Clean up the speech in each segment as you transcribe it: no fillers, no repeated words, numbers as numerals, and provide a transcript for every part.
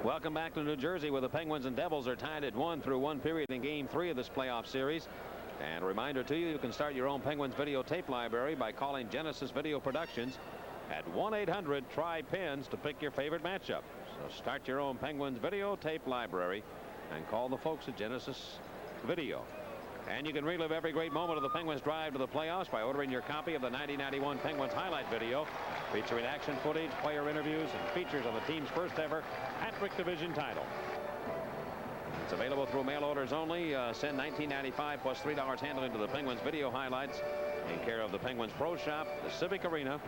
Welcome back to New Jersey, where the Penguins and Devils are tied at 1 through 1 period in Game 3 of this playoff series. And a reminder to you, you can start your own Penguins videotape library by calling Genesis Video Productions at 1-800-TRY-PENS to pick your favorite matchup. So start your own Penguins videotape library and call the folks at Genesis Video. And you can relive every great moment of the Penguins' drive to the playoffs by ordering your copy of the 1991 Penguins highlight video, featuring action footage, player interviews, and features on the team's first ever hat-trick division title. It's available through mail orders only. Send $19.95 plus $3 handling to the Penguins video highlights in care of the Penguins Pro Shop, the Civic Arena,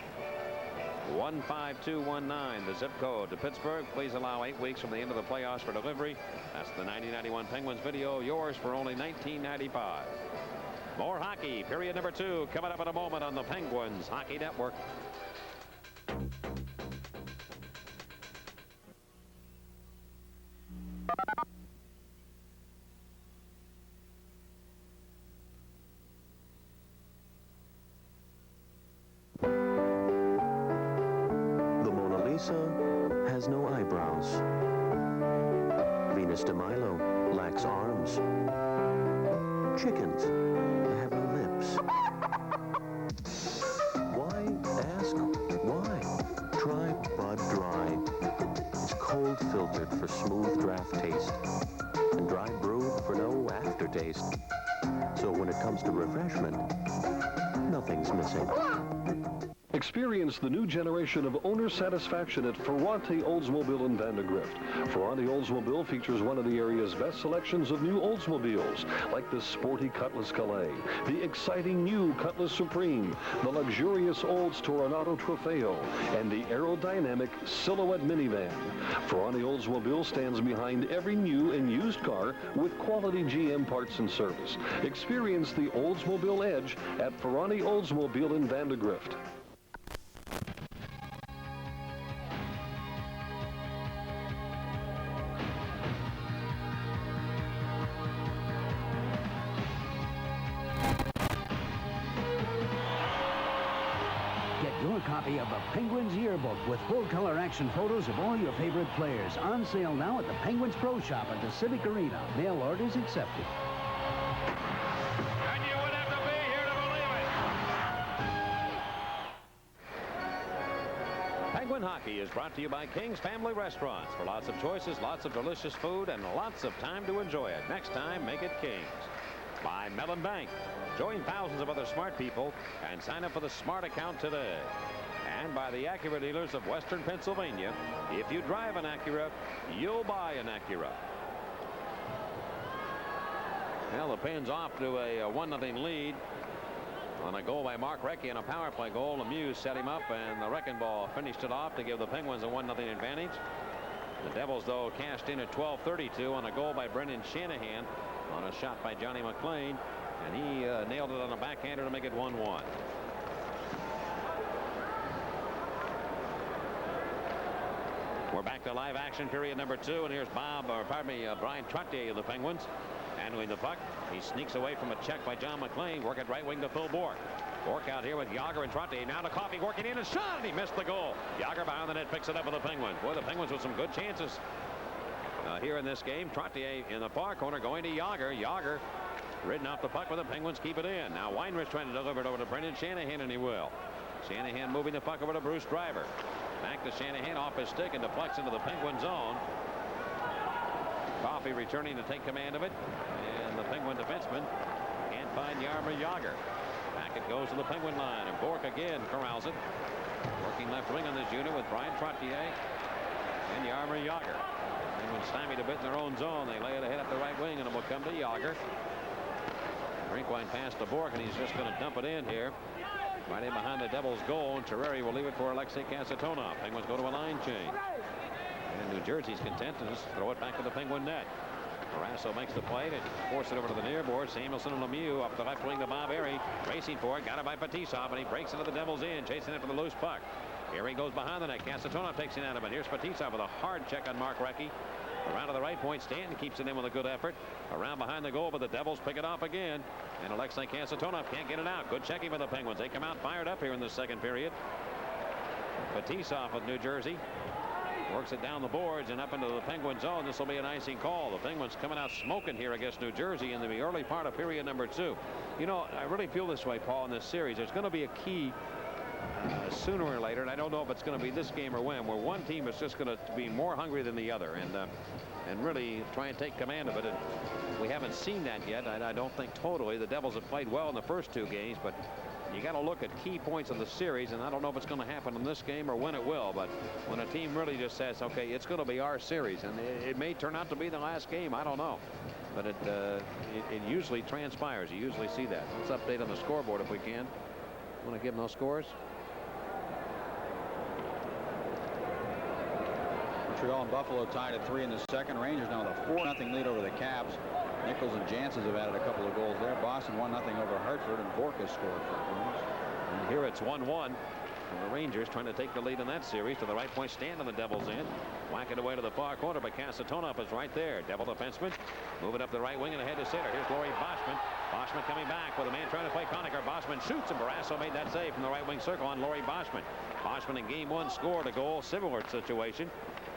15219, the zip code to Pittsburgh. Please allow 8 weeks from the end of the playoffs for delivery. That's the 1991 Penguins video, yours for only $19.95. More hockey, period number 2, coming up in a moment on the Penguins Hockey Network. Has no eyebrows. Venus de Milo lacks arms. Chickens have no lips. Why ask why? Try Bud Dry. It's cold filtered for smooth draft taste and dry brewed for no aftertaste. So when it comes to refreshment, nothing's missing. Experience the new generation of owner satisfaction at Ferranti Oldsmobile in Vandergrift. Ferranti Oldsmobile features one of the area's best selections of new Oldsmobiles, like the sporty Cutlass Calais, the exciting new Cutlass Supreme, the luxurious Olds Toronado Trofeo, and the aerodynamic Silhouette minivan. Ferranti Oldsmobile stands behind every new and used car with quality GM parts and service. Experience the Oldsmobile edge at Ferranti Oldsmobile in Vandergrift. Copy of the Penguins Yearbook with full-color action photos of all your favorite players. On sale now at the Penguins Pro Shop at the Civic Arena. Mail orders accepted. And you would have to be here to believe it. Penguin Hockey is brought to you by King's Family Restaurants. For lots of choices, lots of delicious food, and lots of time to enjoy it. Next time, make it King's. By Mellon Bank. Join thousands of other smart people and sign up for the Smart account today. And by the Acura dealers of Western Pennsylvania. If you drive an Acura, you'll buy an Acura. Well, the Pens off to a 1-0 lead on a goal by Mark Recchi and a power play goal. Lemieux set him up, and the wrecking ball finished it off to give the Penguins a 1-0 advantage. The Devils, though, cashed in at 12:32 on a goal by Brendan Shanahan on a shot by Johnny McLean, and he nailed it on a backhander to make it 1-1. We're back to live action, period number 2, and here's Brian Trottier of the Penguins handling the puck. He sneaks away from a check by John McLean. Work at right wing to Phil Bourque. Bourque out here with Yager and Trottier. Now to Coffey, working in a shot, and he missed the goal. Yager behind the net picks it up for the Penguins. Boy, the Penguins with some good chances here in this game. Trottier in the far corner going to Yager. Yager ridden off the puck, with the Penguins keep it in. Now Weinrich trying to deliver it over to Brendan Shanahan, and he will. Shanahan moving the puck over to Bruce Driver. Back to Shanahan off his stick and deflects into the Penguin zone. Coffey returning to take command of it, and the Penguin defenseman can't find Jaromir Jagr. Back it goes to the Penguin line, and Bourque again corrals it. Working left wing on this unit with Brian Trottier and Jaromir Jagr. Penguins stymied a bit in their own zone. They lay it ahead up the right wing, and it will come to Jagr. Rinkwine pass to Bourque, and he's just going to dump it in here. Right in behind the Devils' goal, and Terreri will leave it for Alexei Kasatonov. Penguins go to a line change. And New Jersey's content to just throw it back to the Penguin net. Carrasso makes the play to force it over to the near board. Samuelson and Lemieux up the left wing to Bob Airy. Racing for it, got it by Fetisov, and he breaks into the Devils' end, chasing it for the loose puck. Airy goes behind the net. Kasatonov takes it out of it. Here's Fetisov with a hard check on Mark Recchi. Around to the right point, Stanton keeps it in with a good effort. Around behind the goal, but the Devils pick it off again. And Alexei Kasatonov can't get it out. Good checking for the Penguins. They come out fired up here in the second period. Fetisov of New Jersey Works it down the boards and up into the Penguin zone. This will be an icing call. The Penguins coming out smoking here against New Jersey in the early part of period number 2. You know, I really feel this way, Paul, in this series. There's going to be a key sooner or later, and I don't know if it's going to be this game or when, where one team is just going to be more hungry than the other and really try and take command of it. And we haven't seen that yet. I don't think totally. The Devils have played well in the first 2 games, but you got to look at key points of the series, and I don't know if it's going to happen in this game or when it will. But when a team really just says, okay, it's going to be our series, and it may turn out to be the last game, I don't know. But it usually transpires. You usually see that. Let's update on the scoreboard if we can. Want to give them those scores? Montreal and Buffalo tied at 3 in the second. Rangers now with a 4-0 lead over the Caps. Nichols and Janssens have added a couple of goals there. Boston 1-0 over Hartford, and Bourque has scored for the Bruins. And here it's 1-1. And the Rangers trying to take the lead in that series. To the right point stand on the Devils end. Whack it away to the far corner, but Kasatonov is right there. Devil defenseman moving up the right wing and ahead to center. Here's Laurie Boschman. Boschman coming back with a man trying to play Conacher. Boschman shoots, and Barrasso made that save from the right wing circle on Laurie Boschman. Boschman in game 1 scored a goal. Similar situation.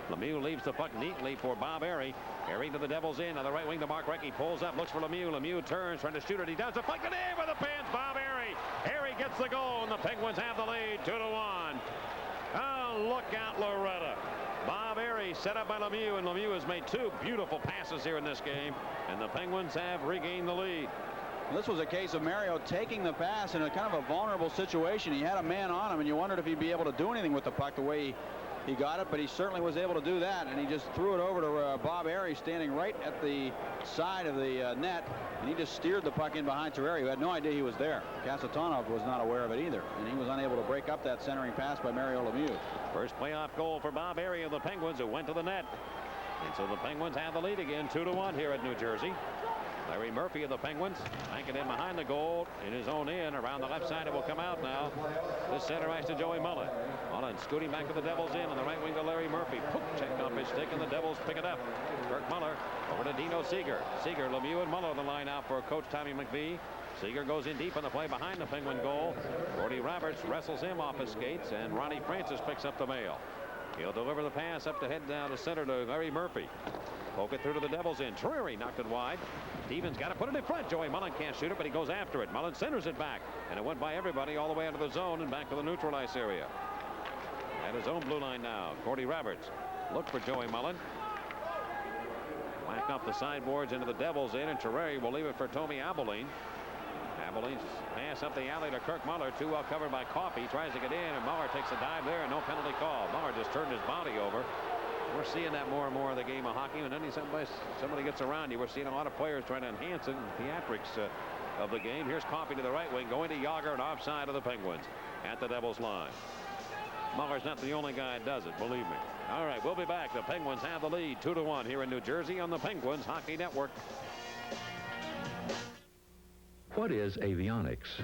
Lemieux leaves the puck neatly for Bob Airy. Airy to the Devils in on the right wing to Mark Recchi. Pulls up, looks for Lemieux. Lemieux turns, trying to shoot it. He does. The puck in with the pants. Bob Airy. Airy gets the goal, and the Penguins have the lead 2-1. Oh, look out, Loretta. Bob Airy set up by Lemieux, and Lemieux has made 2 beautiful passes here in this game, and the Penguins have regained the lead. This was a case of Mario taking the pass in a kind of a vulnerable situation. He had a man on him, and you wondered if he'd be able to do anything with the puck the way he got it, but he certainly was able to do that, and he just threw it over to Bob Airy, standing right at the side of the net, and he just steered the puck in behind Terreri, who had no idea he was there. Kasatonov was not aware of it either, and he was unable to break up that centering pass by Mario Lemieux. First playoff goal for Bob Airy of the Penguins, who went to the net. And so the Penguins have the lead again, 2-1 here at New Jersey. Larry Murphy of the Penguins banking in behind the goal in his own end. Around the left side, it will come out now. This center ice to Joey Mullen. Mullen scooting back to the Devils in on the right wing to Larry Murphy. Poop, checked off his stick, and the Devils pick it up. Kirk Muller over to Dino Seeger. Seeger, Lemieux, and Muller on the line out for Coach Tommy McVie. Seeger goes in deep on the play behind the Penguin goal. Gordy Roberts wrestles him off his skates, and Ronnie Francis picks up the mail. He'll deliver the pass up the head down to center to Larry Murphy. Poke it through to the Devils in. Terreri knocked it wide. Stevens got to put it in front. Joey Mullen can't shoot it, but he goes after it. Mullen centers it back, and it went by everybody all the way out of the zone and back to the neutral ice area. At his own blue line now, Gordy Roberts. Look for Joey Mullen. Whack off the sideboards into the Devils in, and Terreri will leave it for Tommy Abilene. Abilene's pass up the alley to Kirk Muller. Too well covered by Coffey. Tries to get in, and Muller takes a dive there, and no penalty call. Muller just turned his body over. We're seeing that more and more in the game of hockey. And then somebody gets around you. We're seeing a lot of players trying to enhance it, the theatrics of the game. Here's Coffey to the right wing, going to Yager and offside of the Penguins at the Devils line. Muller's not the only guy that does it, believe me. All right, we'll be back. The Penguins have the lead 2-1 here in New Jersey on the Penguins Hockey Network. What is avionics?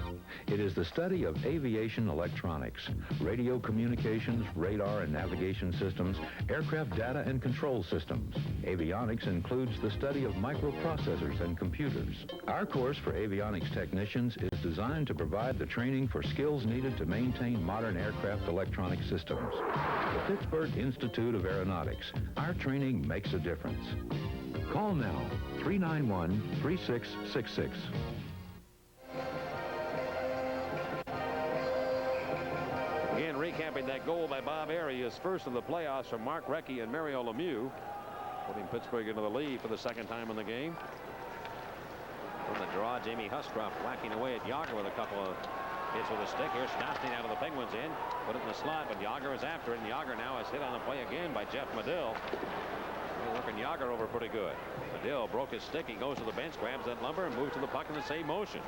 It is the study of aviation electronics, radio communications, radar and navigation systems, aircraft data and control systems. Avionics includes the study of microprocessors and computers. Our course for avionics technicians is designed to provide the training for skills needed to maintain modern aircraft electronic systems. The Pittsburgh Institute of Aeronautics. Our training makes a difference. Call now, 391-3666. Again, recapping that goal by Bob Airy, his first of the playoffs from Mark Recchi and Mario Lemieux, putting Pittsburgh into the lead for the second time in the game. From the draw, Jamie Huscroft whacking away at Yager with a couple of hits with a stick. Here's Stastny out of the Penguins in. Put it in the slot, but Yager is after it, and Yager now is hit on the play again by Jeff Medill. They're working Yager over pretty good. Medill broke his stick. He goes to the bench, grabs that lumber, and moves to the puck in the same motion.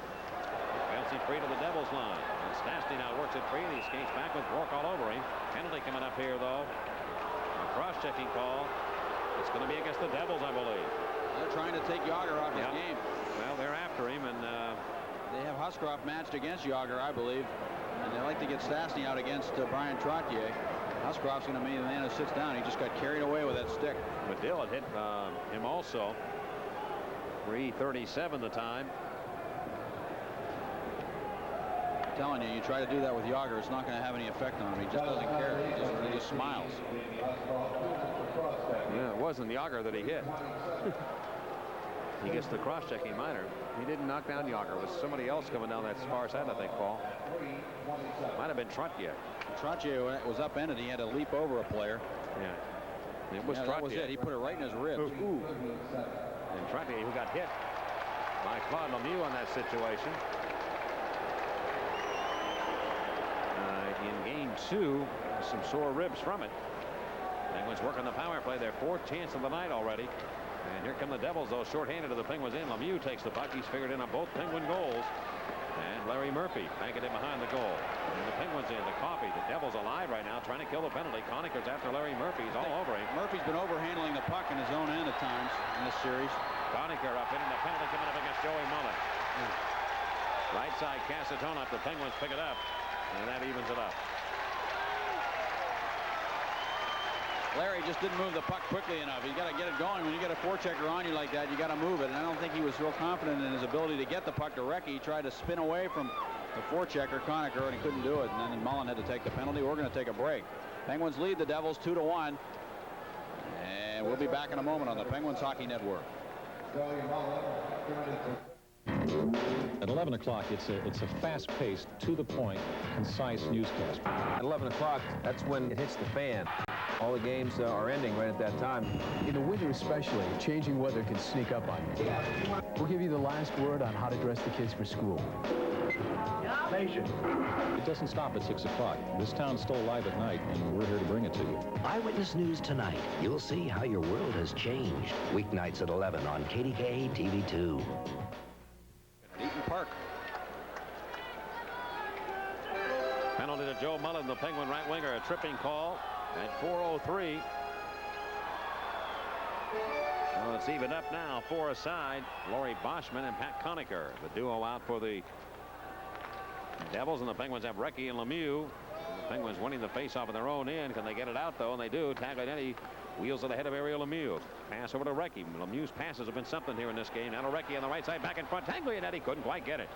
Bouncing free to the Devils line. And Stastny now works it free, and he skates back with Bourque all over him. Penalty coming up here, though. A cross-checking call. It's going to be against the Devils, I believe. They're trying to take Yager off his game. Well, they're after him, and they have Huscroft matched against Yager, I believe. And they like to get Stastny out against Brian Trottier. Huscroft's going to be the man who sits down. He just got carried away with that stick. Medill had hit him also. 3:37 the time. telling you, you try to do that with Yager, it's not going to have any effect on him. He just doesn't care. He just smiles. Yeah, it wasn't Yager that he hit. He gets the cross-checking minor. He didn't knock down Yager. It was somebody else coming down that far side, I think, Paul. Might have been Trottier. Trottier was upended. He had to leap over a player. Yeah. It was Trottier. That was it. He put it right in his ribs. Ooh. And Trottier, who got hit by Claude Lemieux on that situation. In game 2, some sore ribs from it. Penguins working the power play. Their 4th chance of the night already. And here come the Devils, though, shorthanded to the Penguins in. Lemieux takes the puck. He's figured in on both Penguin goals. And Larry Murphy banking it behind the goal. And the Penguins in the Coffee. The Devils alive right now, trying to kill the penalty. Conacher's after Larry Murphy. He's all over him. Murphy's been overhandling the puck in his own end at times in this series. Conacher up in, and the penalty coming up against Joey Mullen. Right side, Casatonov. The Penguins pick it up, and that evens it up. Larry just didn't move the puck quickly enough. You got to get it going. When you get a forechecker on you like that, you got to move it. And I don't think he was real confident in his ability to get the puck to Recchi. He tried to spin away from the forechecker, Conacher, and he couldn't do it. And then Mullen had to take the penalty. We're going to take a break. Penguins lead the Devils 2-1. And we'll be back in a moment on the Penguins Hockey Network. At 11 o'clock, it's a fast-paced, to-the-point, concise newscast. At 11 o'clock, that's when it hits the fan. All the games are ending right at that time. In the winter especially, changing weather can sneak up on you. We'll give you the last word on how to dress the kids for school. It doesn't stop at 6 o'clock. This town's still alive at night, and we're here to bring it to you. Eyewitness News tonight. You'll see how your world has changed. Weeknights at 11 on KDKA TV2. Eaton Park. Penalty to Joe Mullen, the Penguin right winger. A tripping call at 4:03. Well, it's evened up now. 4 aside. Laurie Boschman and Pat Conacher, the duo out for the Devils, and the Penguins have Recchi and Lemieux. The Penguins winning the faceoff in their own end. Can they get it out, though? And they do. Taglianetti wheels it ahead of Ariel Lemieux. Pass over to Recchi. Lemieux's passes have been something here in this game. Now to Recchi on the right side, back in front. Taglianetti couldn't quite get it.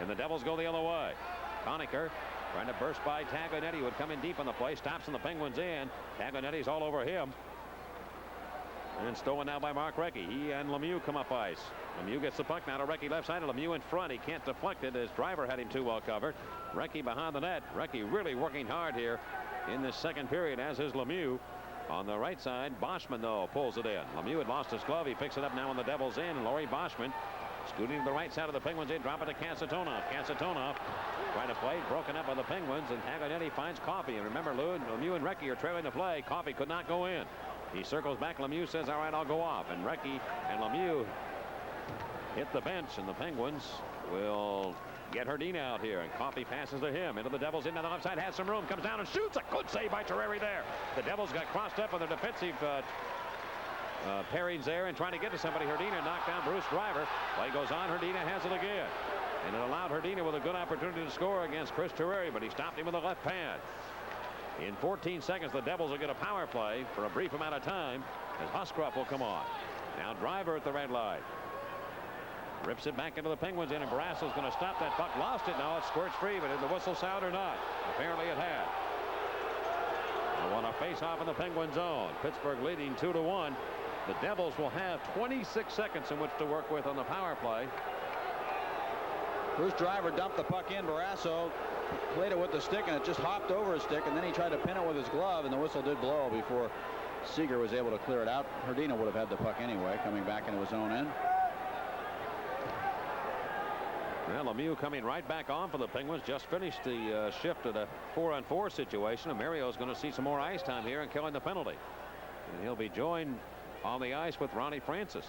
And the Devils go the other way. Conacher trying to burst by Taglianetti, who would come in deep on the play. Stops in the Penguins in. Taglianetti's all over him. And stolen now by Mark Recchi. He and Lemieux come up ice. Lemieux gets the puck now to Recchi left side. Lemieux in front. He can't deflect it. His driver had him too well covered. Recchi behind the net. Recchi really working hard here in this second period, as is Lemieux. On the right side, Boschman, though, pulls it in. Lemieux had lost his glove. He picks it up now on the Devils in. And Laurie Boschman scooting to the right side of the Penguins in. Drop it to Casatonov. Casatonov trying to play. Broken up by the Penguins. And Taglianetti finds Coffey. And remember, Lemieux and Recchi are trailing the play. Coffey could not go in. He circles back. Lemieux says, all right, I'll go off. And Recchi and Lemieux hit the bench. And the Penguins will get Herdina out here. And Coffey passes to him. Into the Devils in on the left side. Has some room. Comes down and shoots. A good save by Terreri there. The Devils got crossed up on their defensive pairings there and trying to get to somebody. Herdina knocked down Bruce Driver. Play goes on. Herdina has it again. And it allowed Herdina with a good opportunity to score against Chris Terreri, but he stopped him with a left pad. In 14 seconds, the Devils will get a power play for a brief amount of time as Huskroff will come on. Now Driver at the red line. Rips it back into the Penguins in, and Barasso's going to stop that puck. Lost it. Now it squirts free, but did the whistle sound or not? Apparently it had. They want to face off in the Penguin zone. Pittsburgh leading 2-1. The Devils will have 26 seconds in which to work with on the power play. Bruce Driver dumped the puck in. Barasso played it with the stick, and it just hopped over his stick, and then he tried to pin it with his glove, and the whistle did blow before Seager was able to clear it out. Herdina would have had the puck anyway, coming back into his own end. Well, Lemieux coming right back on for the Penguins. Just finished the shift at a 4-on-4 situation. And Mario's going to see some more ice time here and killing the penalty. And he'll be joined on the ice with Ronnie Francis.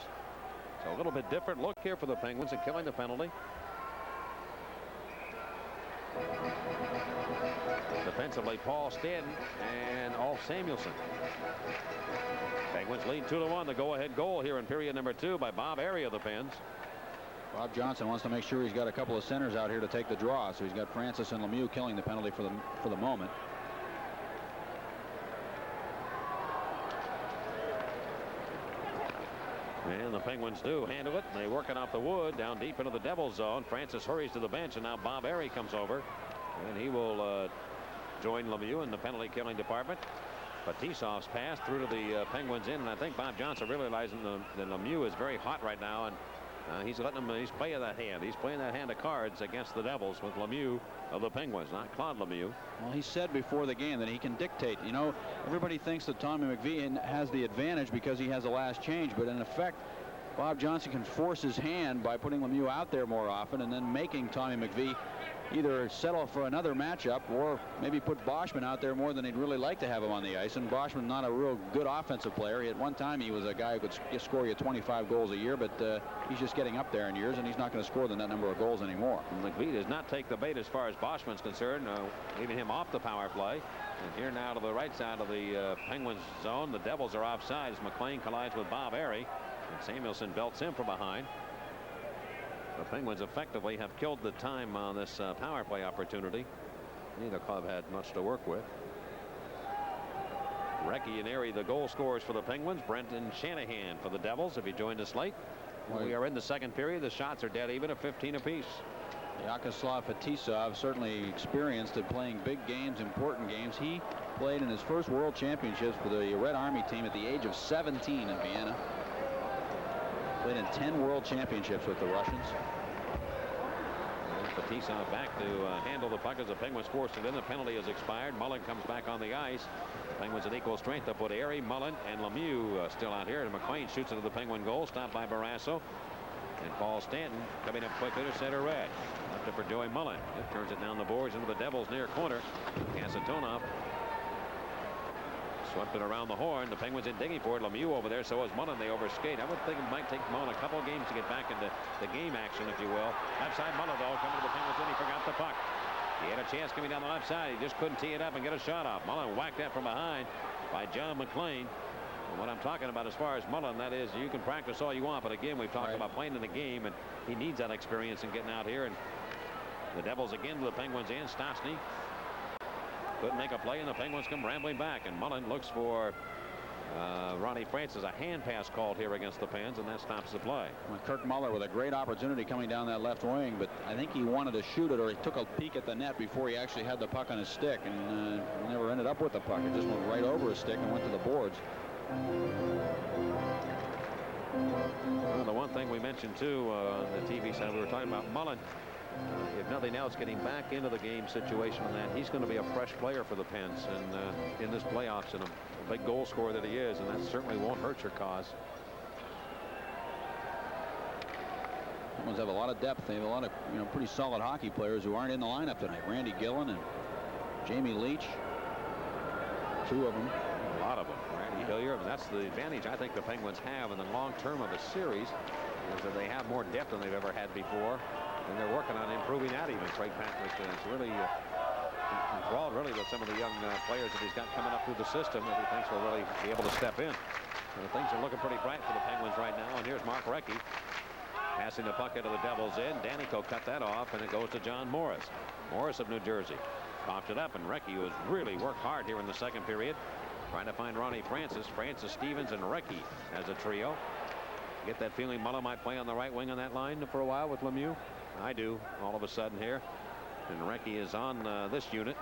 So a little bit different look here for the Penguins in killing the penalty. Defensively, Paul Stanton and Ulf Samuelsson. Penguins lead 2-1. The go-ahead goal here in period number 2 by Bob Airy of the Pens. Bob Johnson wants to make sure he's got a couple of centers out here to take the draw, so he's got Francis and Lemieux killing the penalty for the moment. And the Penguins do handle it. They work it off the wood down deep into the Devil's zone. Francis hurries to the bench, and now Bob Airy comes over. And he will join Lemieux in the penalty killing department. But Tisov's pass through to the Penguins in, and I think Bob Johnson realizing that Lemieux is very hot right now, and he's letting him. He's playing that hand. He's playing that hand of cards against the Devils with Lemieux of the Penguins, not Claude Lemieux. Well, he said before the game that he can dictate. You know, everybody thinks that Tommy McVie has the advantage because he has the last change, but in effect, Bob Johnson can force his hand by putting Lemieux out there more often and then making Tommy McVie either settle for another matchup or maybe put Boschman out there more than he'd really like to have him on the ice. And Boschman's not a real good offensive player. At one time he was a guy who could score you 25 goals a year, but he's just getting up there in years, and he's not going to score that number of goals anymore. McVie does not take the bait as far as Boschman's concerned, leaving him off the power play. And here now to the right side of the Penguins zone, the Devils are offside as McLean collides with Bob Airy, and Samuelson belts him from behind. The Penguins effectively have killed the time on this power play opportunity. Neither club had much to work with. Recchi and Airy, the goal scorers for the Penguins. Brenton Shanahan for the Devils, if you joined us late. We are in the second period. The shots are dead even at 15 apiece. Vyacheslav Fetisov certainly experienced at playing big games, important games. He played in his first World Championships for the Red Army team at the age of 17 in Vienna. Played in 10 World Championships with the Russians. Fetisov back to handle the puck as the Penguins force it in. The penalty is expired. Mullen comes back on the ice. The Penguins at equal strength. They'll put Airy, Mullen, and Lemieux still out here. And McLean shoots into the Penguin goal, stopped by Barrasso. And Paul Stanton coming up quickly to center red. Left it for Joey Mullen. It turns it down the boards into the Devils near corner. Kasatonov swept it around the horn. The Penguins in digging for it. Lemieux over there. So is Mullen. They overskate. I would think it might take Mullen a couple of games to get back into the game action, if you will. Left side Mullen, though, coming to the Penguins in. He forgot the puck. He had a chance coming down the left side. He just couldn't tee it up and get a shot off. Mullen whacked that from behind by John McLean. And what I'm talking about as far as Mullen, that is, you can practice all you want, but again, we've talked about playing in the game, and he needs that experience in getting out here. And the Devils again to the Penguins in. Stastny couldn't make a play, and the Penguins come rambling back, and Mullen looks for Ronnie Francis. A hand pass called here against the Pens, and that stops the play. Well, Kirk Muller with a great opportunity coming down that left wing, but I think he wanted to shoot it, or he took a peek at the net before he actually had the puck on his stick, and never ended up with the puck. It just went right over his stick and went to the boards. Well, the one thing we mentioned too on the TV side, we were talking about Mullen. If nothing else, getting back into the game situation on that, he's going to be a fresh player for the Pens and in this playoffs, and a big goal scorer that he is, and that certainly won't hurt your cause. Penguins have a lot of depth. They have a lot of pretty solid hockey players who aren't in the lineup tonight. Randy Gillen and Jamie Leach, two of them. A lot of them. Randy Hillier. That's the advantage I think the Penguins have in the long term of the series, is that they have more depth than they've ever had before. And they're working on improving that even. Craig Patrick is really enthralled with some of the young players that he's got coming up through the system that he thinks will really be able to step in. And things are looking pretty bright for the Penguins right now. And here's Mark Recchi passing the puck into the Devils in. Danico cut that off, and it goes to John Morris. Morris of New Jersey coughed it up, and Recchi, who has really worked hard here in the second period, trying to find Ronnie Francis. Francis, Stevens, and Recchi as a trio. Get that feeling Mullen might play on the right wing on that line for a while with Lemieux. I do, all of a sudden here. And Recchi is on this unit.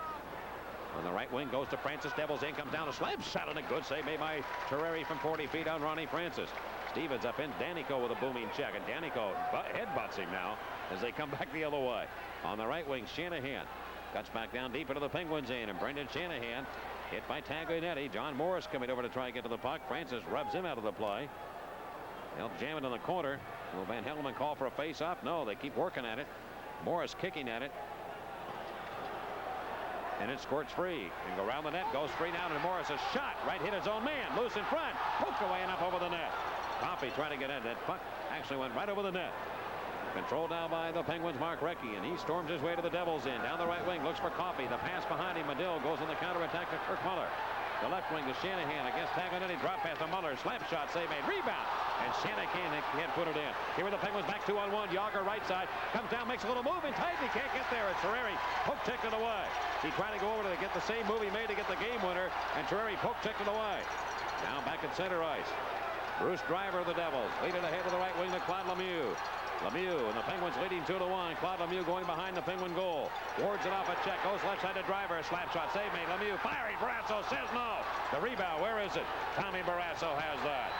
On the right wing, goes to Francis. Devils in, comes down a slap shot, and a good save made by Terreri from 40 feet on Ronnie Francis. Stevens up in. Danico with a booming check, and Danico headbutts him now as they come back the other way. On the right wing, Shanahan cuts back down deep into the Penguins in, and Brendan Shanahan hit by Taglianetti. John Morris coming over to try and get to the puck. Francis rubs him out of the play. They'll jam it in the corner. Will Van Hellemond call for a face-off? No, they keep working at it. Morris kicking at it. And it squirts free. And go around the net, goes straight down, and Morris a shot. Right hit his own man. Loose in front. Poked away and up over the net. Coffey trying to get in. That puck actually went right over the net. Controlled now by the Penguins' Mark Recchi, and he storms his way to the Devils in. Down the right wing, looks for Coffey. The pass behind him. Medill goes on the counterattack to Kirk Muller. The left wing to Shanahan against Taglianetti. Drop pass to Muller. Slap shot, save made. Rebound. And Shanahan can't put it in. Here with the Penguins back 2-on-1. Yager right side. Comes down, makes a little move and tight. He can't get there. It's Terreri. Poke checked it away. He tried to go over to get the same move he made to get the game winner. And Terreri poke checked it away. Now back at center ice. Bruce Driver of the Devils. Lead it ahead to the right wing to Claude Lemieux. Lemieux and the Penguins leading 2-1. Claude Lemieux going behind the Penguin goal. Wards it off a check. Goes left side to Driver. A slap shot. Save made. Lemieux firing. Barrasso says no. The rebound. Where is it? Tommy Barrasso has that.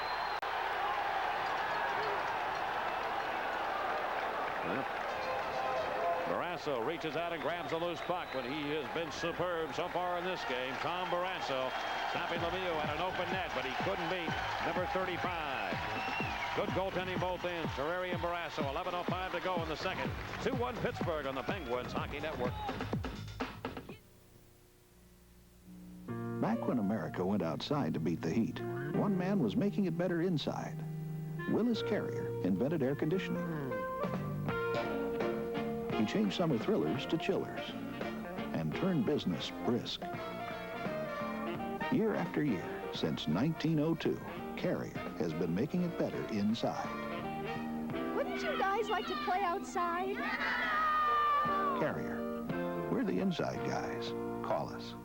Barrasso reaches out and grabs a loose puck, but he has been superb so far in this game. Tom Barrasso stopping Lemieux at an open net, but he couldn't beat number 35. Good goaltending both ends. Terreri and Barrasso. 11:05 to go in the second. 2-1 Pittsburgh on the Penguins Hockey Network. Back when America went outside to beat the heat, one man was making it better inside. Willis Carrier invented air conditioning. He changed summer thrillers to chillers and turned business brisk. Year after year, since 1902, Carrier has been making it better inside. Wouldn't you guys like to play outside? Carrier. We're the inside guys. Call us.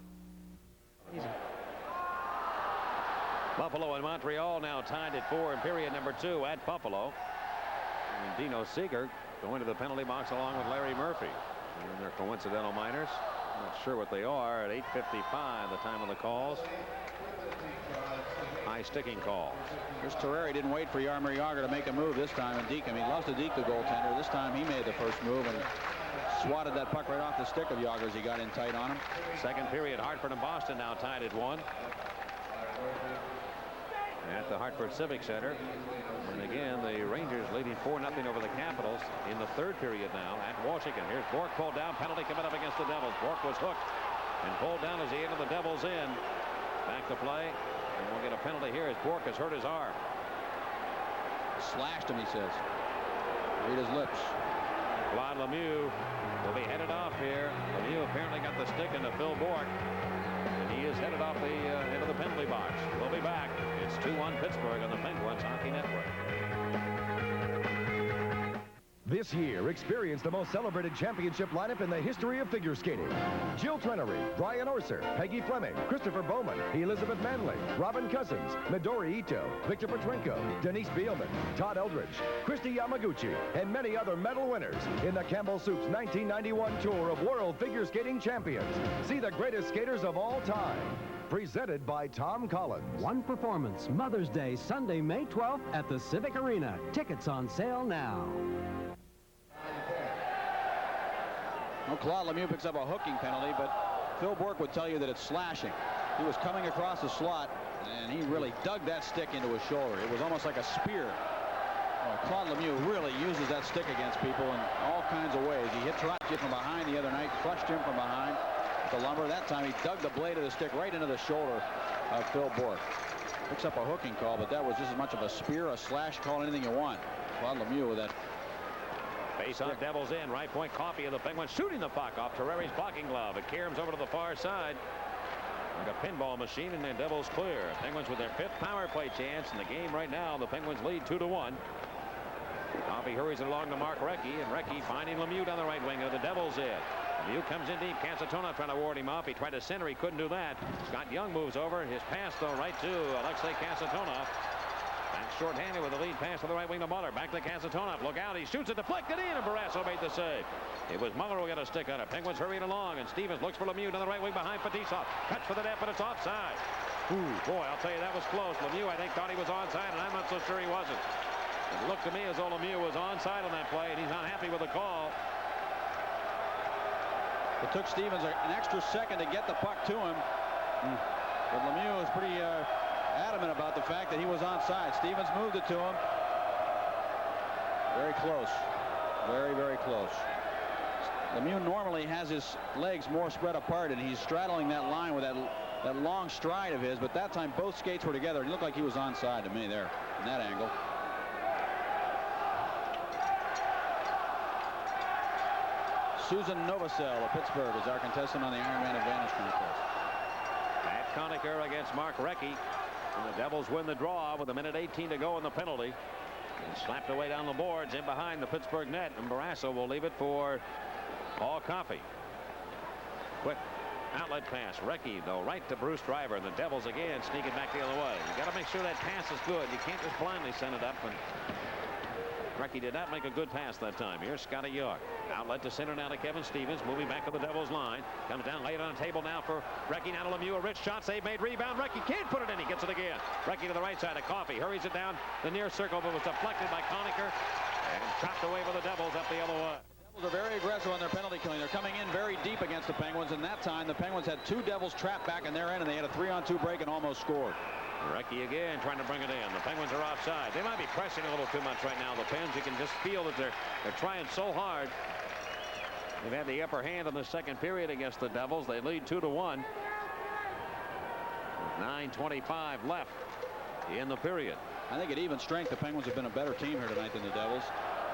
Buffalo and Montreal now tied at 4 in period number 2 at Buffalo. And Dino Seeger going to the penalty box along with Larry Murphy. And they're coincidental minors. Not sure what they are at 8:55, the time of the calls. High sticking calls. Chris Terreri didn't wait for Jaromir Jagr to make a move this time and deke him. He loves to deke the goaltender. This time he made the first move and swatted that puck right off the stick of Jagr as he got in tight on him. Second period, Hartford and Boston now tied at 1. At the Hartford Civic Center. And again, the Rangers leading 4-0 over the Capitals in the third period now at Washington. Here's Bork pulled down. Penalty coming up against the Devils. Bork was hooked and pulled down as he entered the Devils in. Back to play. And we'll get a penalty here as Bork has hurt his arm. Slashed him, he says. Read his lips. Claude Lemieux will be headed off here. Lemieux apparently got the stick into Phil Bork. And he is headed off the into the penalty box. We'll be back. It's 2-1 Pittsburgh on the Penguins Hockey Network. This year, experience the most celebrated championship lineup in the history of figure skating. Jill Trenery, Brian Orser, Peggy Fleming, Christopher Bowman, Elizabeth Manley, Robin Cousins, Midori Ito, Victor Petrenko, Denise Beelman, Todd Eldridge, Christy Yamaguchi, and many other medal winners in the Campbell Soup's 1991 tour of World Figure Skating Champions. See the greatest skaters of all time. Presented by Tom Collins. One performance, Mother's Day, Sunday, May 12th at the Civic Arena. Tickets on sale now. Well, Claude Lemieux picks up a hooking penalty, but Phil Bork would tell you that it's slashing. He was coming across the slot, and he really dug that stick into his shoulder. It was almost like a spear. Claude Lemieux really uses that stick against people in all kinds of ways. He hit Trottier from behind the other night, crushed him from behind with the lumber. That time he dug the blade of the stick right into the shoulder of Phil Bork. Picks up a hooking call, but that was just as much of a spear, a slash, call anything you want. Claude Lemieux with that. Face-off, Devils in. Right point, Coffey of the Penguins shooting the puck off Terreri's blocking glove. It caroms over to the far side like a pinball machine, and the Devils clear. Penguins with their 5th power play chance in the game right now. The Penguins lead 2-1. Coffey hurries it along to Mark Recchi, and Recchi finding Lemieux down the right wing of the Devils in. Lemieux comes in deep. Cassatona trying to ward him off. He tried to center. He couldn't do that. Scott Young moves over. His pass, though, right to Alexei Cassatona. Short-handed with the lead pass to the right wing to Muller. Back to Cassatona. Look out. He shoots it deflected in, and Barrasso made the save. It was Muller who got a stick on it. Penguins hurrying along, and Stevens looks for Lemieux down the right wing behind Fetisov. Cuts for the net, but it's offside. Ooh, boy, I'll tell you, that was close. Lemieux, I think, thought he was onside, and I'm not so sure he wasn't. It looked to me as though Lemieux was onside on that play, and he's not happy with the call. It took Stevens an extra second to get the puck to him. But Lemieux was pretty adamant about the fact that he was onside. Stevens moved it to him. Very close. Very, very close. Lemieux normally has his legs more spread apart, and he's straddling that line with that long stride of his, but that time both skates were together. It looked like he was onside to me there in that angle. Susan Novosel of Pittsburgh is our contestant on the Ironman Advantage contest. Matt Conacher against Mark Recchi. And the Devils win the draw with 1:18 to go in the penalty. And slapped away down the boards in behind the Pittsburgh net. And Barrasso will leave it for Paul Coffey. Quick outlet pass. Recchi, though, right to Bruce Driver. And the Devils again sneaking back the other way. You got to make sure that pass is good. You can't just blindly send it up. And Recchi did not make a good pass that time. Here's Scotty York. Outlet to center now to Kevin Stevens. Moving back to the Devils line. Comes down late on the table now for Recchi. Now to Lemieux. A rich shot save made. Rebound. Recchi can't put it in. He gets it again. Recchi to the right side of Coffey. Hurries it down the near circle, but was deflected by Conacher and chopped away by the Devils up the other way. The Devils are very aggressive on their penalty killing. They're coming in very deep against the Penguins, and that time the Penguins had 2 Devils trapped back in their end, and they had a 3-on-2 break and almost scored. Recchi again trying to bring it in. The Penguins are offside. They might be pressing a little too much right now. The Pens, you can just feel that they're trying so hard. They've had the upper hand in the second period against the Devils. They lead 2-1. 9:25 left in the period. I think at even strength, the Penguins have been a better team here tonight than the Devils.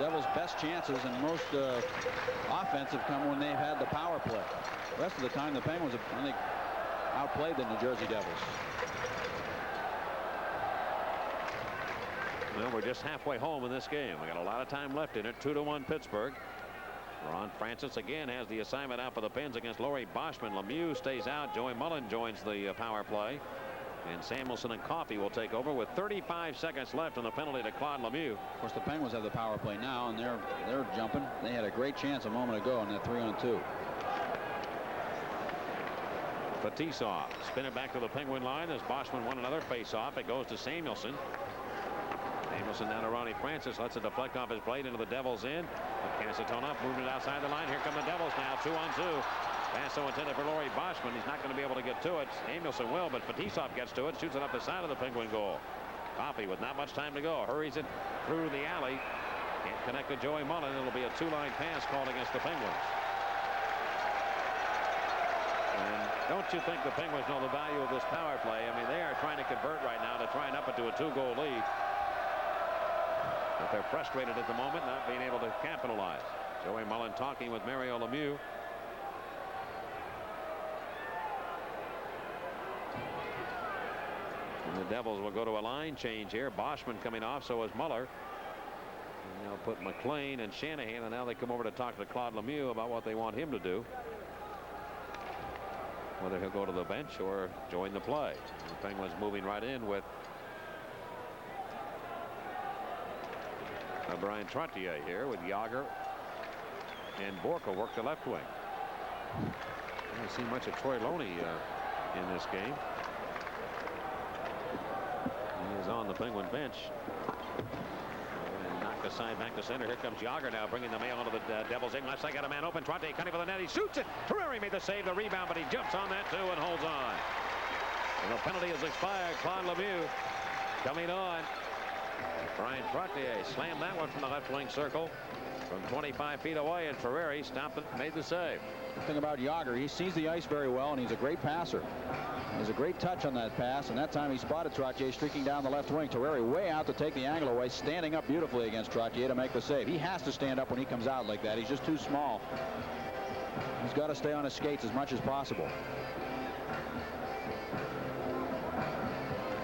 Devils' best chances and most offense have come when they've had the power play. The rest of the time, the Penguins have, I think, outplayed the New Jersey Devils. Well, we're just halfway home in this game. We got a lot of time left in it. 2-1 Pittsburgh. Ron Francis again has the assignment out for the Pens against Laurie Boschman. Lemieux stays out. Joey Mullen joins the power play. And Samuelson and Coffey will take over with 35 seconds left on the penalty to Claude Lemieux. Of course, the Penguins have the power play now, and they're jumping. They had a great chance a moment ago on that 3-on-2. Fetisov spin it back to the Penguin line as Boschman won another face-off. It goes to Samuelson. Samuelson down to Ronnie Francis. Lets it deflect off his blade into the Devils' end. Casatona moving it outside the line. Here come the Devils now. 2-on-2. Pass so intended for Laurie Boschman. He's not going to be able to get to it. Samuelson will, but Fetisov gets to it. Shoots it up the side of the Penguin goal. Coffey with not much time to go. Hurries it through the alley. Can't connect to Joey Mullen. It'll be a 2-line pass called against the Penguins. And don't you think the Penguins know the value of this power play? I mean, they are trying to convert right now to try and up it to a 2-goal lead. But they're frustrated at the moment, not being able to capitalize. Joey Mullen talking with Mario Lemieux. And the Devils will go to a line change here. Boschman coming off, so is Muller. And they'll put McLean and Shanahan, and now they come over to talk to Claude Lemieux about what they want him to do. Whether he'll go to the bench or join the play. The Penguins moving right in with Brian Trottier here with Yager and Borka work the left wing. I haven't seen much of Troy Loney in this game. He is on the Penguin bench. And knocked aside back to center. Here comes Yager now bringing the mail onto the Devils in. Left side got a man open. Trottier cutting for the net. He shoots it. Terreri made the save, the rebound, but he jumps on that too and holds on. And the penalty has expired. Claude Lemieux coming on. Brian Trottier slammed that one from the left wing circle from 25 feet away, and Terreri stopped it, made the save. The thing about Yager, he sees the ice very well, and he's a great passer. There's a great touch on that pass, and that time he spotted Trottier streaking down the left wing. Terreri way out to take the angle away, standing up beautifully against Trottier to make the save. He has to stand up when he comes out like that. He's just too small. He's got to stay on his skates as much as possible.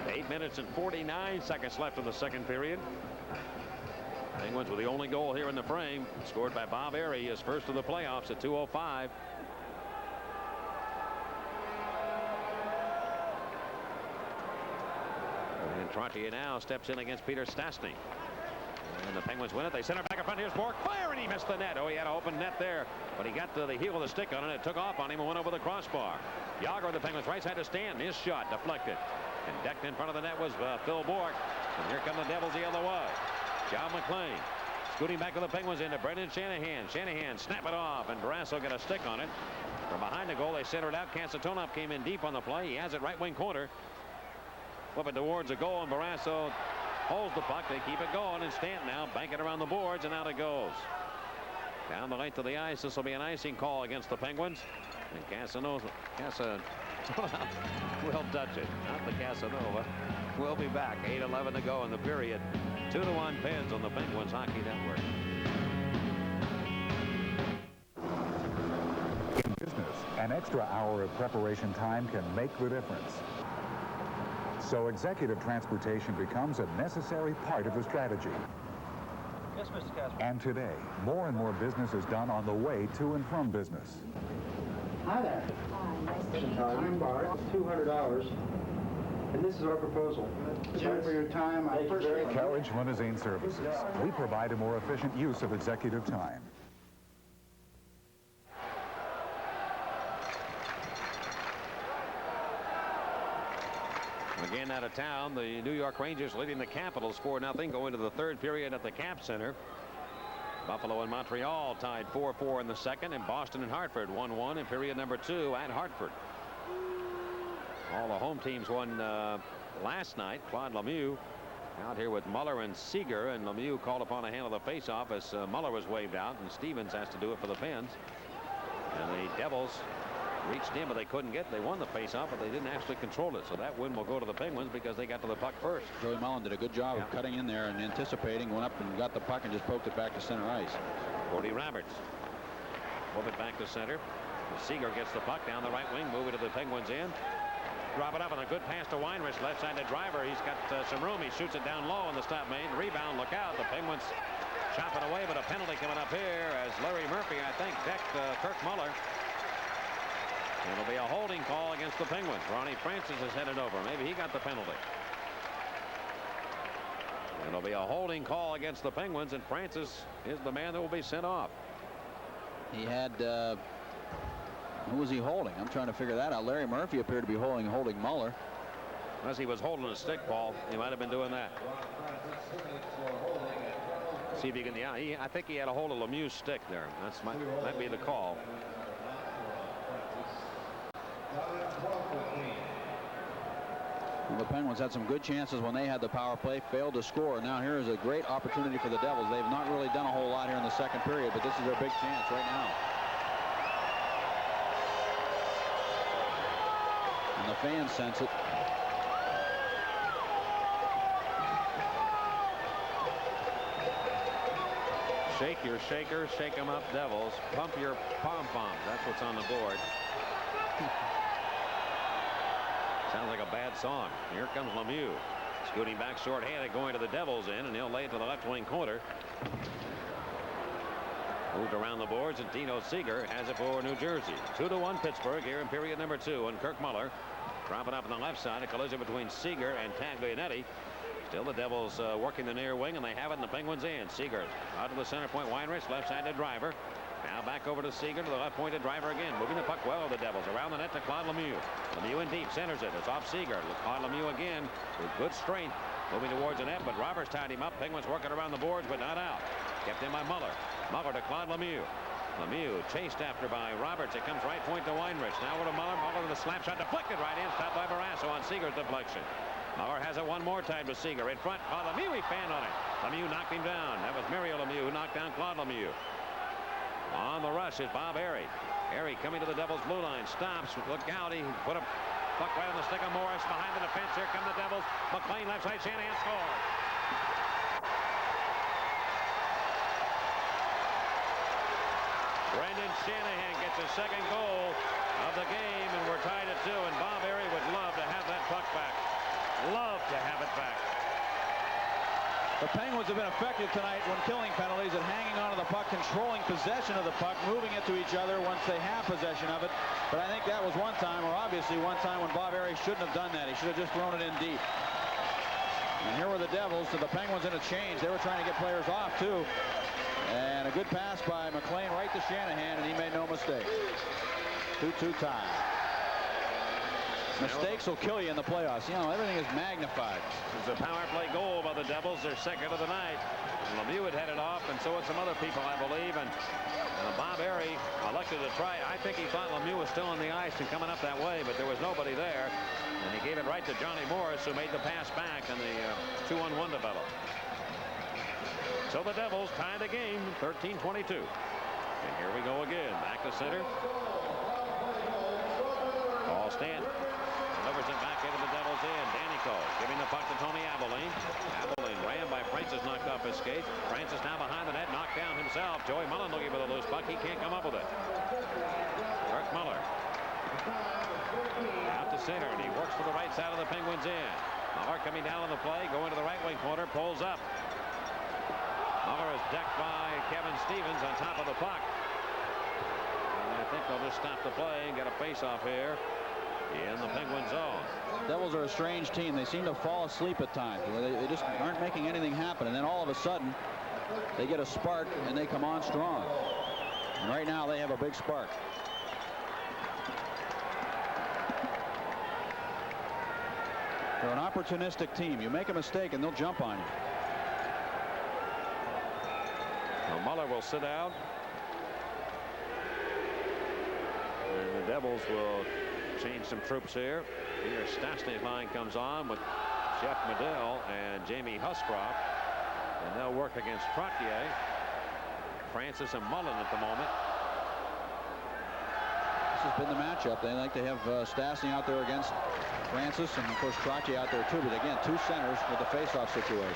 8 minutes and 49 seconds left in the second period. Penguins with the only goal here in the frame, scored by Bob Airey, his first of the playoffs at 2:05. And Trottier now steps in against Peter Stastny. And the Penguins win it. They center back up front. Here's Bork. Fire, and he missed the net. Oh, he had an open net there. But he got to the heel of the stick on it. It took off on him and went over the crossbar. Yager, the Penguins right side to stand. His shot deflected. And decked in front of the net was Phil Bork. And here come the Devils the other way. John McLean scooting back to the Penguins into Brendan Shanahan. Shanahan snap it off, and Barrasso got a stick on it. From behind the goal, they centered out. Kasatonov came in deep on the play. He has it right wing corner. Flip it towards the goal, and Barrasso holds the puck. They keep it going, and Stanton now bank it around the boards, and out it goes. Down the length of the ice. This will be an icing call against the Penguins. And Casanova will touch it. Not the Casanova. We'll be back. 8:11 to go in the period. 2-1 Pens on the Penguins Hockey Network. In business, an extra hour of preparation time can make the difference. So executive transportation becomes a necessary part of the strategy. Yes, Mr. Casper. And today, more and more business is done on the way to and from business. Hi there. Hi, nice to meet you. I'm Bart. $200. And this is our proposal. Sorry for your time. Carriage Limousine Services. We provide a more efficient use of executive time. Again out of town, the New York Rangers leading the Capitals 4-0 going to the third period at the Cap Center. Buffalo and Montreal tied 4-4 in the second, and Boston and Hartford 1-1 in period number 2 at Hartford. All the home teams won last night. Claude Lemieux out here with Muller and Seager, and Lemieux called upon to handle the faceoff as Muller was waved out, and Stevens has to do it for the Pens. And the Devils reached in, but they couldn't get. They won the faceoff, but they didn't actually control it. So that win will go to the Penguins because they got to the puck first. Joey Mullen did a good job of cutting in there and anticipating, went up and got the puck and just poked it back to center ice. Cody Roberts move it back to center. Seager gets the puck down the right wing, move it to the Penguins end. Drop it up, and a good pass to Weinrich, left side to Driver. He's got some room. He shoots it down low on the stop main. Rebound, look out. The Penguins chop it away, but a penalty coming up here as Larry Murphy, I think, decked Kirk Muller. It'll be a holding call against the Penguins. Ronnie Francis is headed over. Maybe he got the penalty. It'll be a holding call against the Penguins, and Francis is the man that will be sent off. He had who was he holding? I'm trying to figure that out. Larry Murphy appeared to be holding Muller. Unless he was holding a stick, Paul, he might have been doing that. See if you can. Yeah, I think he had a hold of Lemieux's stick there. That's might be the call. Well, the Penguins had some good chances when they had the power play, failed to score. Now here is a great opportunity for the Devils. They've not really done a whole lot here in the second period, but this is their big chance right now. And the fans sense it. Shake your shaker, shake 'em up, Devils. Pump your pom-poms. That's what's on the board. Sounds like a bad song. Here comes Lemieux. Scooting back short-handed, going to the Devils end, and he'll lay it to the left wing corner. Moved around the boards, and Dino Seager has it for New Jersey. 2-1 Pittsburgh here in period number 2, and Kirk Muller dropping up on the left side. A collision between Seager and Taglianetti. Still the Devils working the near wing, and they have it in the Penguins' end. Seager out to the center point. Weinrich left side to Driver. Now back over to Seager, to the left point to Driver again. Moving the puck well of the Devils. Around the net to Claude Lemieux. Lemieux in deep, centers it. It's off Seager. Claude Lemieux again with good strength. Moving towards the net, but Roberts tied him up. Penguins working around the boards, but not out. Kept in by Muller. Muller to Claude Lemieux. Lemieux chased after by Roberts. It comes right point to Weinrich. Now over to Muller. Muller with a slap shot deflected right in. Stopped by Barrasso on Seager's deflection. Muller has it one more time with Seager. In front, Claude Lemieux, he fanned on it. Lemieux knocked him down. That was Mario Lemieux who knocked down Claude Lemieux. On the rush is Bob Airy. Airy coming to the Devils' blue line. Stops. Look out. He put a puck right on the stick of Morris. Behind the defense. Here come the Devils. McLean left side. Shanahan scores. Brendan Shanahan gets his second goal of the game, and we're tied at 2. And Bob Airy would love to have that puck back. Love to have it back. The Penguins have been effective tonight when killing penalties and hanging onto the puck, controlling possession of the puck, moving it to each other once they have possession of it. But I think that was one time, or obviously one time, when Bob Airy shouldn't have done that. He should have just thrown it in deep. And here were the Devils, so the Penguins in a change. They were trying to get players off, too. And a good pass by McLean right to Shanahan, and he made no mistake. 2-2 tie. Mistakes will kill you in the playoffs. You know, everything is magnified. It's a power play goal by the Devils. Their second of the night. Lemieux had headed off, and so had some other people, I believe. And Bob Airy elected to try. I think he thought Lemieux was still on the ice and coming up that way, but there was nobody there. And he gave it right to Johnny Morris, who made the pass back, and the 2-on-1 developed. So the Devils tie the game, 13-22. And here we go again. Back to center. Paul Stanton delivers it back into the Devils' end. Danico giving the puck to Tony Abilene. Abilene ran by Francis, knocked off his skate. Francis now behind the net, knocked down himself. Joey Mullen looking for the loose puck. He can't come up with it. Kirk Muller out to center, and he works for the right side of the Penguins' end. Muller coming down on the play, going to the right wing corner, pulls up. Muller is decked by Kevin Stevens on top of the puck. And I think they'll just stop the play and get a face-off here. in the Penguin zone. Devils are a strange team. They seem to fall asleep at times. They just aren't making anything happen. And then all of a sudden, they get a spark and they come on strong. And right now, they have a big spark. They're an opportunistic team. You make a mistake and they'll jump on you. Well, Muller will sit out. And the Devils will change some troops here. Peter Stastny's line comes on with Jeff Medill and Jamie Huscroft. And they'll work against Trottier, Francis, and Mullen at the moment. This has been the matchup. They like to have Stastny out there against Francis, and of course Trottier out there too. But again, two centers with the face-off situation.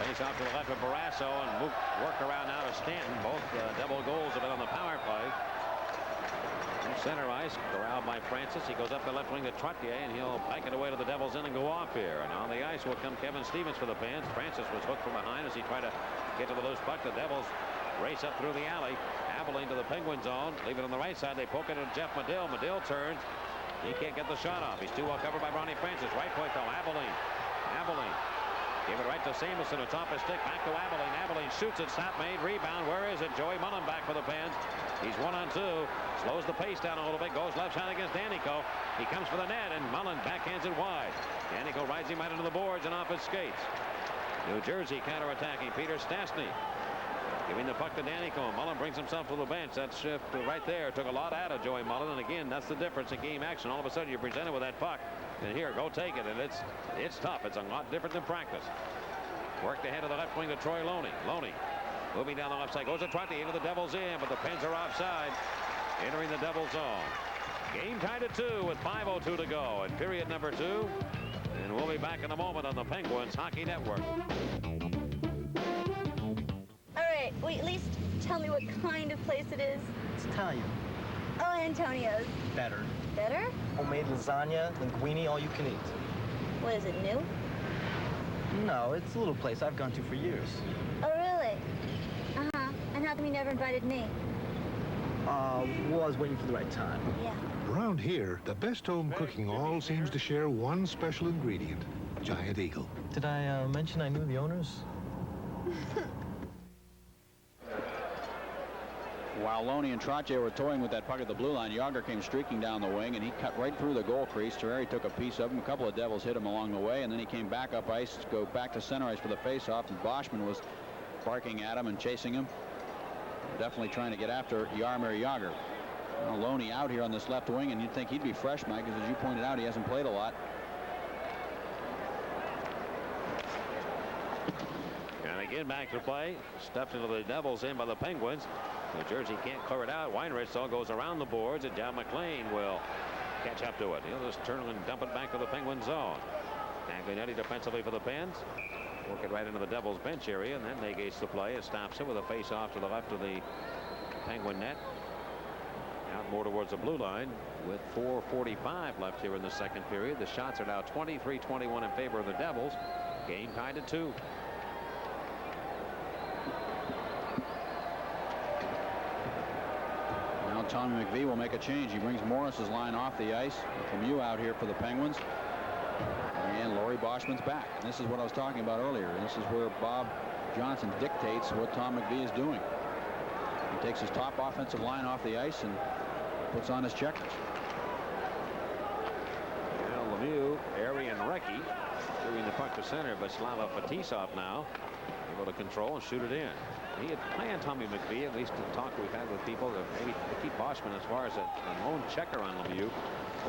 Face off to the left of Barrasso and work around now to Stanton. Both Devil goals have been on the power play. In center ice, corralled by Francis. He goes up the left wing to Trottier, and he'll back it away to the Devils in and go off here. And on the ice will come Kevin Stevens for the Pens. Francis was hooked from behind as he tried to get to the loose puck. The Devils race up through the alley. Abilene to the Penguin zone. Leave it on the right side. They poke it to Jeff Medill. Medill turns. He can't get the shot off. He's too well covered by Ronnie Francis. Right point though. Abilene. Give it right to Samuelson. It's off his stick. Back to Abilene. Abilene shoots it. Snap made. Rebound. Where is it? Joey Mullen back for the Pens. He's 1-on-2. Slows the pace down a little bit. Goes left side against Danico. He comes for the net, and Mullen backhands it wide. Danico rides him right into the boards and off his skates. New Jersey counterattacking. Peter Stastny giving the puck to Danico. Mullen brings himself to the bench. That shift right there took a lot out of Joey Mullen. And again, that's the difference in game action. All of a sudden, you're presented with that puck. And here, go take it. And it's tough. It's a lot different than practice. Worked ahead of the left wing to Troy Loney. Loney moving down the left side. Goes to Trottier into the Devils in, but the Pens are offside. Entering the Devils zone. Game tied at 2 with 5:02 to go in period number 2. And we'll be back in a moment on the Penguins Hockey Network. All right, wait, at least tell me what kind of place it is. It's Italian. Oh, Antonio's. Better. Better? Homemade lasagna, linguine, all you can eat. What is it, new? No, it's a little place I've gone to for years. Oh, really? Uh-huh. And how come you never invited me? Well, I was waiting for the right time. Yeah. Around here, the best home cooking all seems to share one special ingredient, Giant Eagle. Did I mention I knew the owners? While Loney and Trottier were toying with that puck at the blue line, Yager came streaking down the wing, and he cut right through the goal crease. Terreri took a piece of him. A couple of Devils hit him along the way, and then he came back up ice to go back to center ice for the faceoff, and Boschman was barking at him and chasing him. Definitely trying to get after Jaromir Jagr. Well, Loney out here on this left wing, and you'd think he'd be fresh, Mike, because as you pointed out, he hasn't played a lot. And again back to play. Stepped into the Devils in by the Penguins. New Jersey can't clear it out. Weinrich though goes around the boards, and John McLean will catch up to it. He'll just turn and dump it back to the Penguin zone. Anglinetti defensively for the Pens. Work it right into the Devils bench area, and then negates the play. It stops it with a face off to the left of the Penguin net. Out more towards the blue line with 4:45 left here in the second period. The shots are now 23-21 in favor of the Devils. Game tied at 2. Now Tommy McVie will make a change. He brings Morris's line off the ice. Lemieux out here for the Penguins. And Laurie Boschman's back. And this is what I was talking about earlier. And this is where Bob Johnson dictates what Tom McVie is doing. He takes his top offensive line off the ice and puts on his checkers. Well, Lemieux, Arian Recchi moving the puck to center, but Slava Fetisov now able to control and shoot it in. He had planned Tommy McVie, at least the talk we've had with people, to maybe keep Boschman as far as a lone checker on Lemieux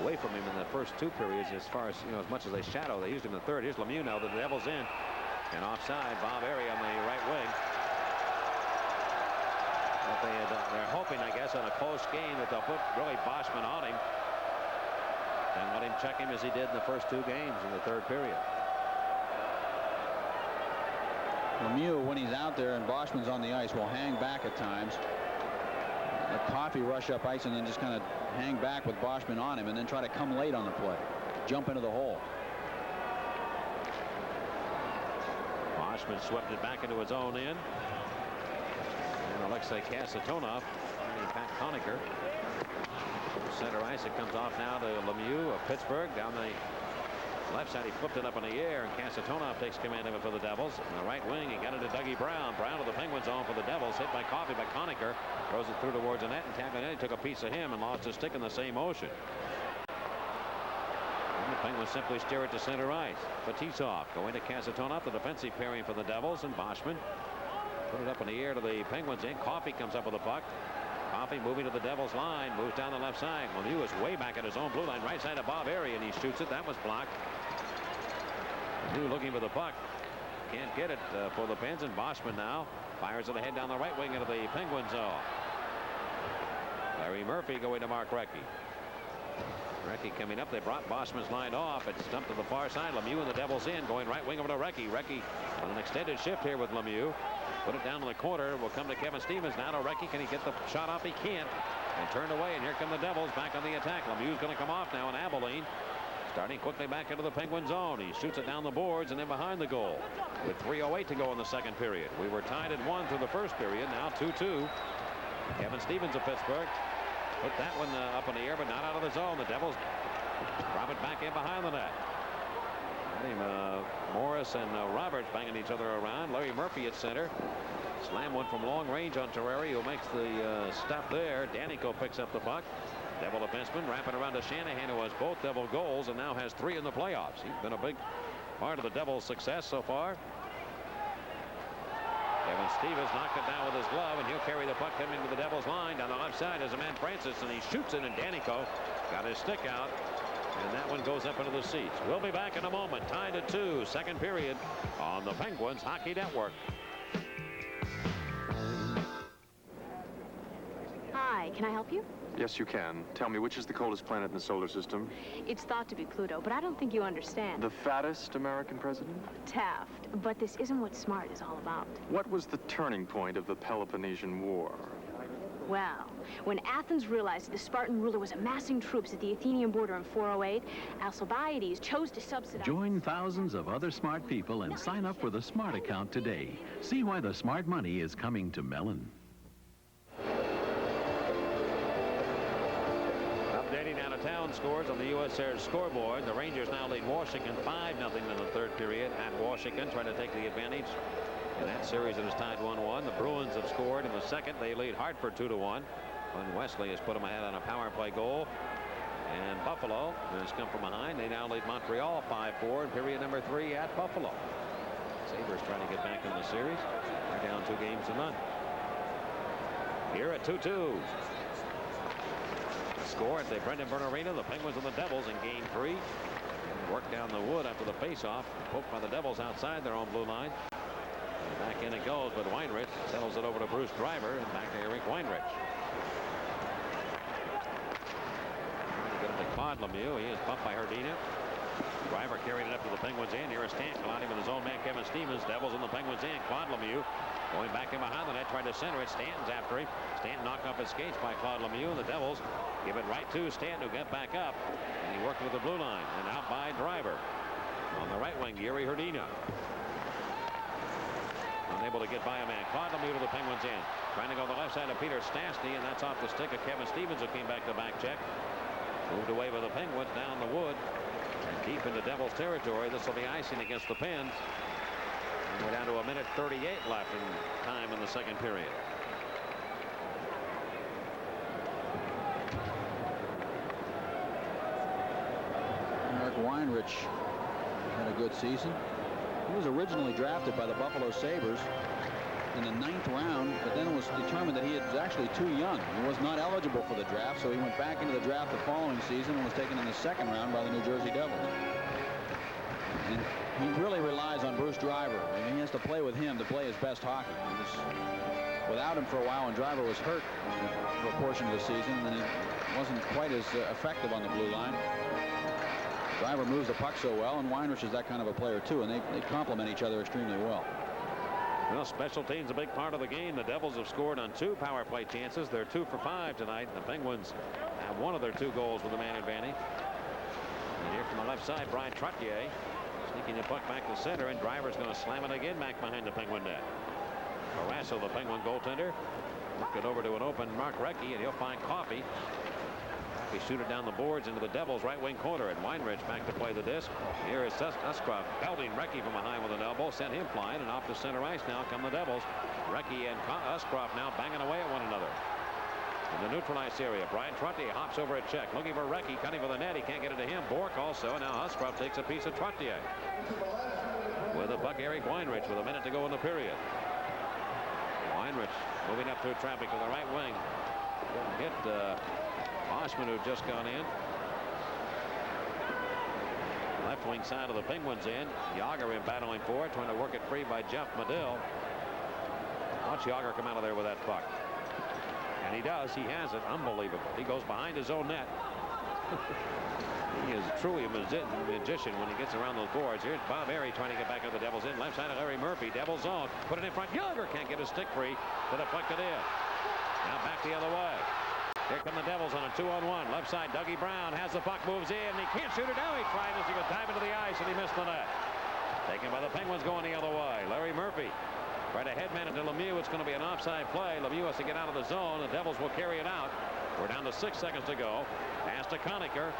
away from him in the first 2 periods. As far as, as much as they shadow, they used him in the third. Here's Lemieux now. The Devils in and offside. Bob Airy on the right wing. But they're hoping, I guess, on a close game that they'll put really Boschman on him and let him check him as he did in the first 2 games in the third period. Lemieux, when he's out there and Boschman's on the ice, will hang back at times. Let Coffey rush up ice and then just kind of hang back with Boschman on him and then try to come late on the play. Jump into the hole. Boschman swept it back into his own end. And Alexei Kasatonov finding Pat Conacher. center ice. It comes off now to Lemieux of Pittsburgh. Down the left side, he flipped it up in the air, and Kasatonov takes command of it for the Devils. On the right wing, he got it to Dougie Brown. Brown to the Penguin zone for the Devils. Hit by Coffey by Conacher. Throws it through towards the net, and Tagliani took a piece of him and lost his stick in the same motion. And the Penguins simply steer it to center ice. Fetisov going to Kasatonov, the defensive pairing for the Devils, and Boschman put it up in the air to the Penguins end. Coffey comes up with the puck. Coffey moving to the Devils line, moves down the left side. Lemieux is way back at his own blue line, right side of Bob Airy, and he shoots it. That was blocked. Lemieux looking for the puck. Can't get it for the Pens, and Boschman now fires it ahead down the right wing into the Penguin zone. Larry Murphy going to Mark Recchi. Recchi coming up. They brought Boschman's line off. It's dumped to the far side. Lemieux and the Devils in, going right wing over to Recchi. Recchi on an extended shift here with Lemieux. Put it down in the corner. Will come to Kevin Stevens. Now to Recchi. Can he get the shot off? He can't. And turned away, and here come the Devils back on the attack. Lemieux's going to come off now, and Abilene starting quickly back into the Penguin zone. He shoots it down the boards and then behind the goal. With 3:08 to go in the second period. We were tied at 1 through the first period. Now 2-2. Kevin Stevens of Pittsburgh put that one up in the air, but not out of the zone. The Devils drop it back in behind the net. Morris and Roberts banging each other around. Larry Murphy at center. Slam one from long range on Terreri, who makes the stop there. Danico picks up the puck. Devil defenseman wrapping around to Shanahan, who has both Devil goals and now has 3 in the playoffs. He's been a big part of the Devils' success so far. Kevin Stevens knocked it down with his glove, and he'll carry the puck coming to the Devils' line. Down the left side is a man, Francis, and he shoots it, and Danico got his stick out, and that one goes up into the seats. We'll be back in a moment. Tied at 2, second period on the Penguins Hockey Network. Hi, can I help you? Yes, you can. Tell me, which is the coldest planet in the solar system? It's thought to be Pluto, but I don't think you understand. The fattest American president? Taft. But this isn't what smart is all about. What was the turning point of the Peloponnesian War? Well, when Athens realized that the Spartan ruler was amassing troops at the Athenian border in 408, Alcibiades chose to subsidize... Join thousands of other smart people and sign up for the Smart account today. See why the smart money is coming to Mellon. Updating out-of-town scores on the U.S. Air scoreboard. The Rangers now lead Washington 5-0 in the third period at Washington, trying to take the advantage in that series that is tied 1-1. The Bruins have scored in the second. They lead Hartford 2-1. When Wesley has put them ahead on a power play goal. And Buffalo has come from behind. They now lead Montreal 5-4 in period number 3 at Buffalo. Sabres trying to get back in the series. They're down 2-0. Here at 2-2. Score at the Brendan Byrne Arena. The Penguins and the Devils in game 3. Work down the wood after the face-off. Poked by the Devils outside their own blue line. And back in it goes, but Weinrich settles it over to Bruce Driver and back to Eric Weinrich. Get him to Claude Lemieux. He is bumped by Herdina. Driver carried it up to the Penguins end. Here is Stanton on him with his own man Kevin Stevens. Devils in the Penguins end. Claude Lemieux going back in behind the net, trying to center it. Stanton's after him. Stanton knocked off his skates by Claude Lemieux, and the Devils give it right to Stanton, who got back up, and he worked with the blue line and out by Driver. On the right wing, Yuri Herdina unable to get by a man. Claude Lemieux to the Penguins end, trying to go to the left side of Peter Stastny, and that's off the stick of Kevin Stevens, who came back to back check. Moved away by the Penguins down the wood and deep into Devils territory. This will be icing against the Pens. And we're down to 1:38 left in time in the second period. Eric Weinrich had a good season. He was originally drafted by the Buffalo Sabres in the 9th round, but then it was determined that he was actually too young. He was not eligible for the draft, so he went back into the draft the following season and was taken in the 2nd round by the New Jersey Devils. And he really relies on Bruce Driver. I mean, he has to play with him to play his best hockey. He was without him for a while when Driver was hurt for a portion of the season, and he wasn't quite as effective on the blue line. Driver moves the puck so well, and Weinrich is that kind of a player too, and they complement each other extremely well. Well, special teams a big part of the game. The Devils have scored on 2 power play chances. They're 2 for 5 tonight. The Penguins have one of their 2 goals with a man advantage. And here from the left side, Brian Trottier sneaking the puck back to center, and Driver's going to slam it again back behind the Penguin net. Carrasso, the Penguin goaltender, worked it over to an open Mark Recchi, and he'll find Coffey. Hockey shoot it down the boards into the Devils' right wing corner, and Weinrich back to play the disc. Here is Uscroft belting Recchi from behind with an elbow, sent him flying, and off to center ice now come the Devils. Recchi and Uscroft now banging away at one another. In the neutralized area, Brian Trottier hops over a check, looking for Recchi, cutting for the net. He can't get it to him. Bork also, and now Uscroft takes a piece of Trottier. With the puck, Eric Weinrich with a minute to go in the period. Weinrich moving up through traffic to the right wing. Hit Boschman, who'd just gone in. Left wing side of the Penguins in. Yager in battling for it, trying to work it free by Jeff Medill. Watch Yager come out of there with that puck. And he does. He has it. Unbelievable. He goes behind his own net. He is truly a magician when he gets around those boards. Here's Bob Airy trying to get back into the Devils in. Left side of Larry Murphy. Devils zone. Put it in front. Yager can't get his stick free. To deflect it in. Now back the other way. Here come the Devils on a 2-on-1. Left side, Dougie Brown has the puck, moves in. He can't shoot it now. He tried as he would dive into the ice, and he missed the net. Taken by the Penguins going the other way. Larry Murphy tried to headman it to Lemieux. It's going to be an offside play. Lemieux has to get out of the zone. The Devils will carry it out. We're down to 6 seconds to go. Pass to Conacher.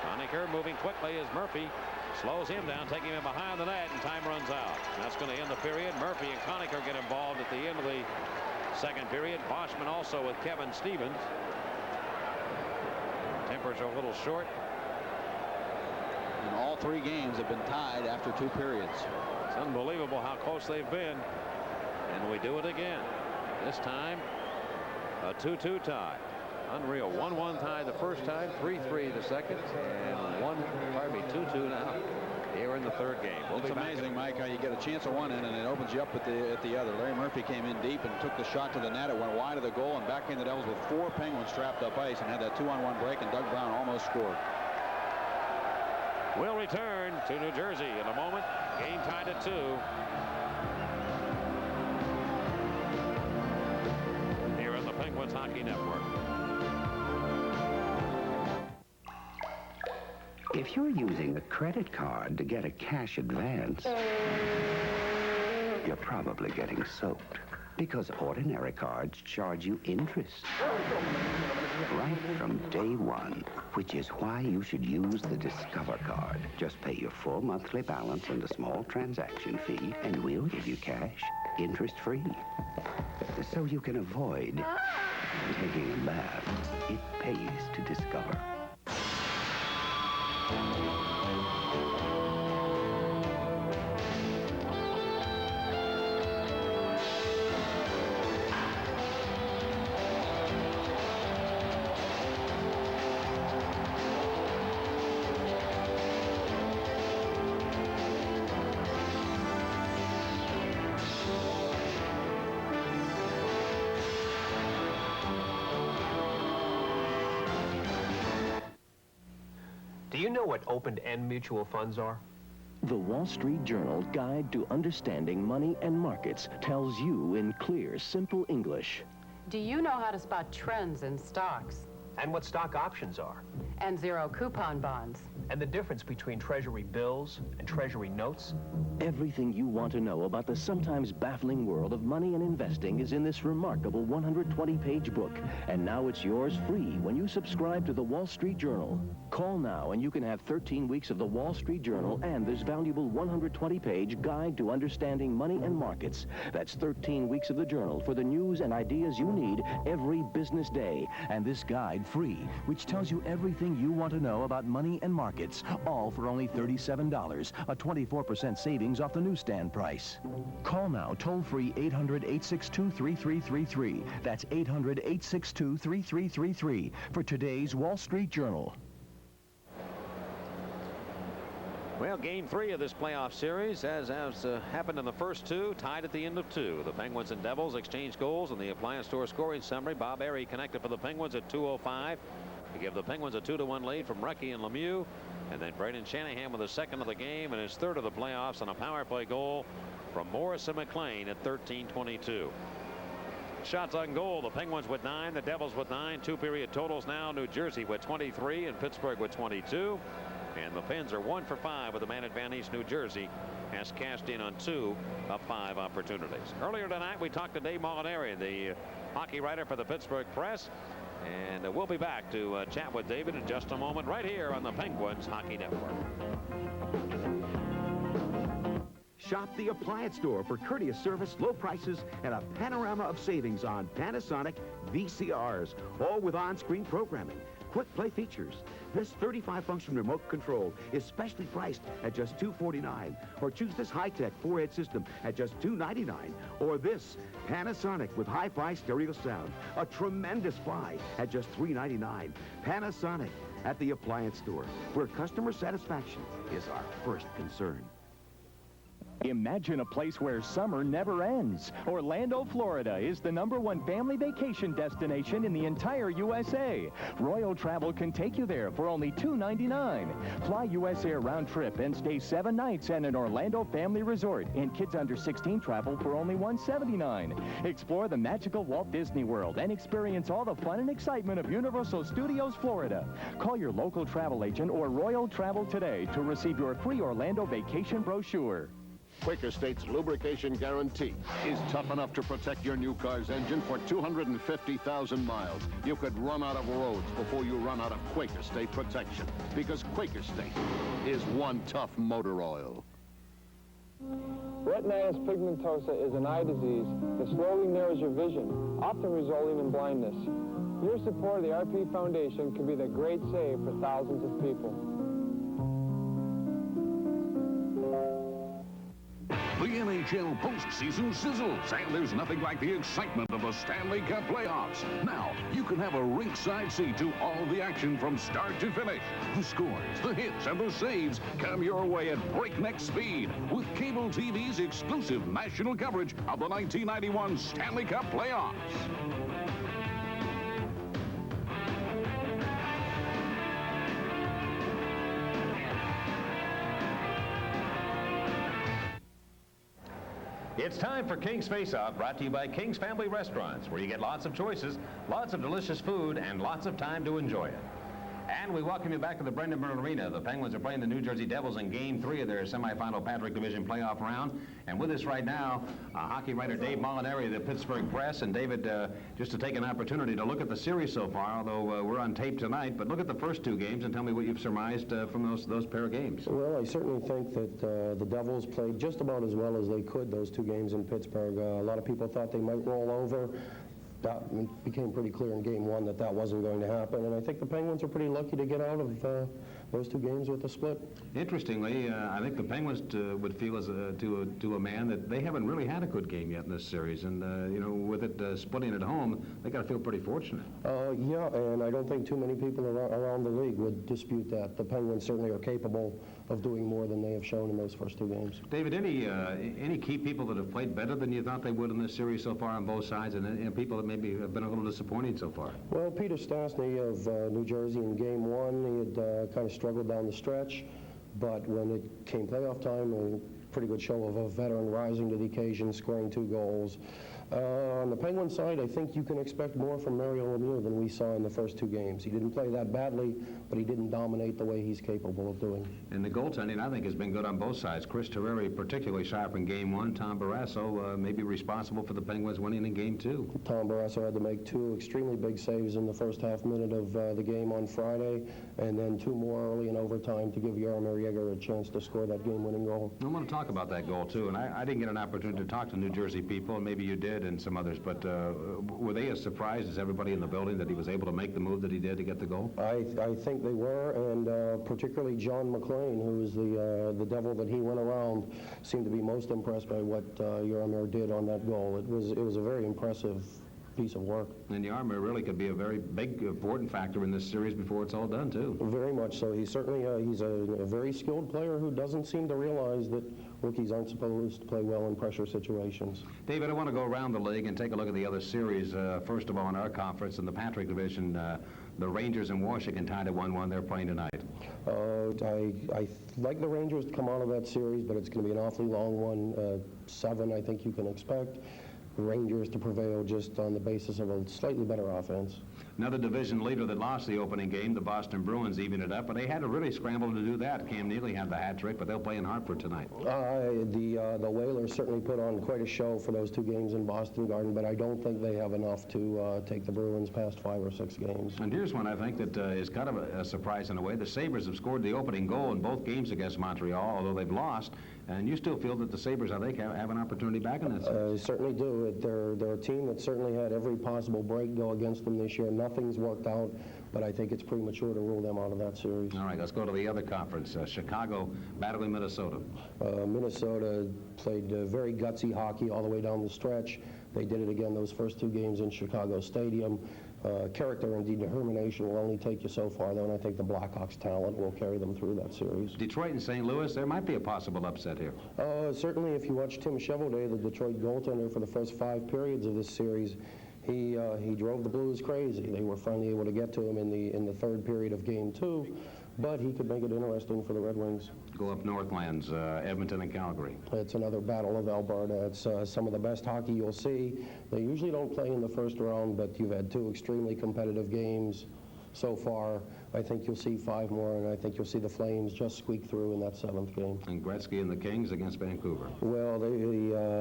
Conacher moving quickly as Murphy slows him down, taking him behind the net, and time runs out. That's going to end the period. Murphy and Conacher get involved at the end of the second period. Boschman also with Kevin Stevens. Tempers are a little short. And all 3 games have been tied after 2 periods. It's unbelievable how close they've been. And we do it again. This time, a 2-2 tie. Unreal. 1-1 tie the first time, 3-3 the second, and 2-2 now. Here in the third game. It's amazing, Mike, how you get a chance at one end and it opens you up at the other. Larry Murphy came in deep and took the shot to the net. It went wide of the goal, and back came the Devils with 4 Penguins trapped up ice and had that 2-on-1 break, and Doug Brown almost scored. We'll return to New Jersey in a moment. Game tied at 2. Here on the Penguins Hockey Network. If you're using a credit card to get a cash advance, you're probably getting soaked, because ordinary cards charge you interest right from day one, which is why you should use the Discover card. Just pay your full monthly balance and a small transaction fee, and we'll give you cash interest-free, so you can avoid taking a bath. It pays to Discover. Do you know what open-end mutual funds are? The Wall Street Journal Guide to Understanding Money and Markets tells you in clear, simple English. Do you know how to spot trends in stocks? And what stock options are? And zero coupon bonds? And the difference between Treasury bills and Treasury notes? Everything you want to know about the sometimes baffling world of money and investing is in this remarkable 120-page book. And now it's yours free when you subscribe to the Wall Street Journal. Call now and you can have 13 weeks of the Wall Street Journal and this valuable 120-page Guide to Understanding Money and Markets. That's 13 weeks of the Journal for the news and ideas you need every business day. And this guide free, which tells you everything you want to know about money and markets, all for only $37, a 24% savings off the newsstand price. Call now, toll-free 800-862-3333. That's 800-862-3333 for today's Wall Street Journal. Well, game 3 of this playoff series, as happened in the first 2, tied at the end of 2. The Penguins and Devils exchanged goals in the Appliance Store scoring summary. Bob Airy connected for the Penguins at 2:05 to give the Penguins a 2-1 lead from Recchi and Lemieux. And then Braden Shanahan with his second of the game and his third of the playoffs on a power play goal from Morris and McLean at 13:22. Shots on goal, the Penguins with 9, the Devils with 9. 2-period totals now. New Jersey with 23 and Pittsburgh with 22. And the Pens are 1 for 5 with a man advantage. New Jersey has cashed in on 2 of 5 opportunities. Earlier tonight, we talked to Dave Molinari, the hockey writer for the Pittsburgh Press. And we'll be back to chat with David in just a moment right here on the Penguins Hockey Network. Shop the appliance store for courteous service, low prices, and a panorama of savings on Panasonic VCRs, all with on-screen programming. Quick play features. This 35-function remote control is specially priced at just $249. Or choose this high-tech 4-head system at just $299. Or this Panasonic with hi-fi stereo sound, a tremendous buy at just $399. Panasonic at the appliance store, where customer satisfaction is our first concern. Imagine a place where summer never ends. Orlando, Florida is the #1 family vacation destination in the entire USA. Royal Travel can take you there for only $299. Fly US Air round trip and stay 7 nights at an Orlando family resort. And kids under 16 travel for only $179. Explore the magical Walt Disney World and experience all the fun and excitement of Universal Studios Florida. Call your local travel agent or Royal Travel today to receive your free Orlando vacation brochure. Quaker State's lubrication guarantee is tough enough to protect your new car's engine for 250,000 miles. You could run out of roads before you run out of Quaker State protection, because Quaker State is one tough motor oil. Retinitis pigmentosa is an eye disease that slowly narrows your vision, often resulting in blindness. Your support of the RP Foundation could be the great save for thousands of people. The NHL postseason sizzles, and there's nothing like the excitement of the Stanley Cup playoffs. Now, you can have a ringside seat to all the action from start to finish. The scores, the hits, and the saves come your way at breakneck speed with cable TV's exclusive national coverage of the 1991 Stanley Cup playoffs. It's time for King's Face Off, brought to you by King's Family Restaurants, where you get lots of choices, lots of delicious food, and lots of time to enjoy it. And we welcome you back to the Brendan Byrne Arena. The Penguins are playing the New Jersey Devils in Game 3 of their semifinal Patrick Division playoff round. And with us right now, hockey writer Dave Molinari of the Pittsburgh Press. And David, just to take an opportunity to look at the series so far, although we're on tape tonight, but look at the first 2 games and tell me what you've surmised from those pair of games. Well, I certainly think that the Devils played just about as well as they could those 2 games in Pittsburgh. A lot of people thought they might roll over. That became pretty clear in Game 1 that wasn't going to happen, and I think the Penguins are pretty lucky to get out of those 2 games with a split. Interestingly, I think the Penguins would feel as to a man that they haven't really had a good game yet in this series, and you know, with it splitting at home, they got to feel pretty fortunate. Yeah, and I don't think too many people around the league would dispute that. The Penguins certainly are capable of doing more than they have shown in those first 2 games. David, any key people that have played better than you thought they would in this series so far on both sides, and people that maybe have been a little disappointing so far? Well, Peter Stastny of New Jersey in Game 1, he had kind of struggled down the stretch, but when it came playoff time, a pretty good show of a veteran rising to the occasion, scoring 2 goals. On the Penguin side, I think you can expect more from Mario Lemieux than we saw in the first 2 games. He didn't play that badly, but he didn't dominate the way he's capable of doing. And the goaltending, I think, has been good on both sides. Chris Terreri particularly sharp in Game 1. Tom Barrasso may be responsible for the Penguins winning in Game 2. Tom Barrasso had to make 2 extremely big saves in the first half minute of the game on Friday, and then 2 more early in overtime to give Jaromir Jagr a chance to score that game-winning goal. I want to talk about that goal, too, and I didn't get an opportunity to talk to New Jersey people, and maybe you did, and some others, but were they as surprised as everybody in the building that he was able to make the move that he did to get the goal? I think they were, and particularly John McClain, who was the Devil that he went around, seemed to be most impressed by what Jaromir did on that goal. It was a very impressive piece of work. And Jaromir really could be a very big, important factor in this series before it's all done, too. Very much so. He's certainly he's a very skilled player who doesn't seem to realize that rookies aren't supposed to play well in pressure situations. David, I want to go around the league and take a look at the other series. First of all, in our conference, in the Patrick Division, the Rangers and Washington tied at 1-1. They're playing tonight. I like the Rangers to come out of that series, but it's going to be an awfully long one. 7, I think you can expect. Rangers to prevail just on the basis of a slightly better offense. Another division leader that lost the opening game, the Boston Bruins, even it up, but they had to really scramble to do that. Cam Neely had the hat trick, but they'll play in Hartford tonight. The Whalers certainly put on quite a show for those 2 games in Boston Garden, but I don't think they have enough to take the Bruins past 5 or 6 games. And here's one I think that is kind of a surprise in a way. The Sabres have scored the opening goal in both games against Montreal, although they've lost. And you still feel that the Sabres, I think, have an opportunity back in that series? Certainly do. They're a team that certainly had every possible break go against them this year. Nothing's worked out, but I think it's premature to rule them out of that series. All right, let's go to the other conference. Chicago battling Minnesota. Minnesota played very gutsy hockey all the way down the stretch. They did it again those first 2 games in Chicago Stadium. Character and determination will only take you so far, though, and I think the Blackhawks' talent will carry them through that series. Detroit and St. Louis, there might be a possible upset here. Certainly, if you watch Tim Chevaudet, the Detroit goaltender, for the first 5 periods of this series, he drove the Blues crazy. They were finally able to get to him in the 3rd period of Game 2, but he could make it interesting for the Red Wings. Go up Northlands, Edmonton and Calgary. It's another battle of Alberta. It's some of the best hockey you'll see. They usually don't play in the first round, but you've had 2 extremely competitive games so far. I think you'll see 5 more, and I think you'll see the Flames just squeak through in that 7th game. And Gretzky and the Kings against Vancouver. Well,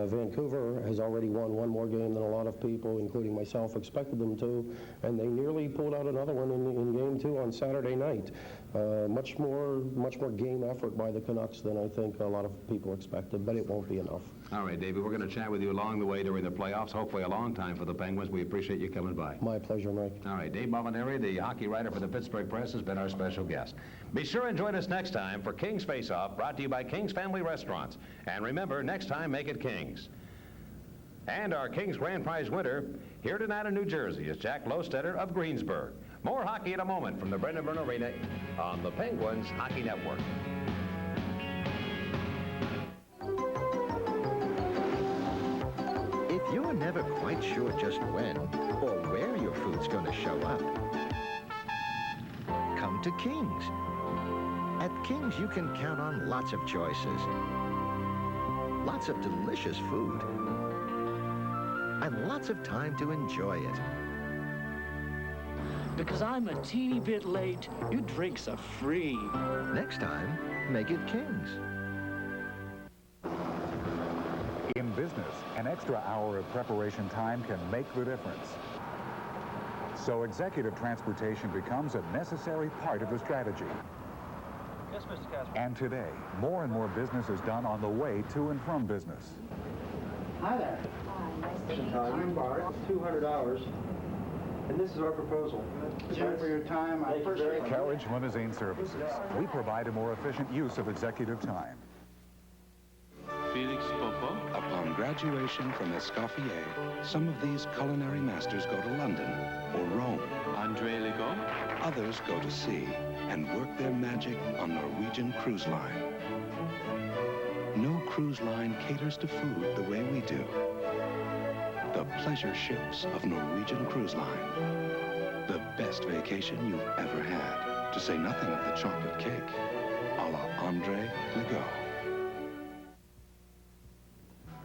Vancouver has already won 1 more game than a lot of people, including myself, expected them to, and they nearly pulled out another one in Game 2 on Saturday night. Much more game effort by the Canucks than I think a lot of people expected, but it won't be enough. All right, David, we're going to chat with you along the way during the playoffs, hopefully a long time for the Penguins. We appreciate you coming by. My pleasure, Mike. All right, Dave Molinari, the hockey writer for the Pittsburgh Press, has been our special guest. Be sure and join us next time for King's Face Off, brought to you by King's Family Restaurants. And remember, next time, make it King's. And our King's Grand Prize winner here tonight in New Jersey is Jack Lostetter of Greensburg. More hockey in a moment from the Brendan Byrne Arena on the Penguins Hockey Network. If you're never quite sure just when or where your food's going to show up, come to King's. At King's, you can count on lots of choices, lots of delicious food, and lots of time to enjoy it. Because I'm a teeny bit late, your drinks are free. Next time, make it King's. In business, an extra hour of preparation time can make the difference. So executive transportation becomes a necessary part of the strategy. Yes, Mr. Casper. And today, more and more business is done on the way to and from business. Hi there. Hi, nice to meet you. I'm Bart, $200, and this is our proposal. Thank you for your time. I appreciate it. Carriage Limousine Services. We provide a more efficient use of executive time. Felix Popo. Upon graduation from Escoffier, some of these culinary masters go to London or Rome. Andre Legault. Others go to sea and work their magic on Norwegian Cruise Line. No cruise line caters to food the way we do. The pleasure ships of Norwegian Cruise Line. The best vacation you've ever had, to say nothing of the chocolate cake, a la Andre Legault.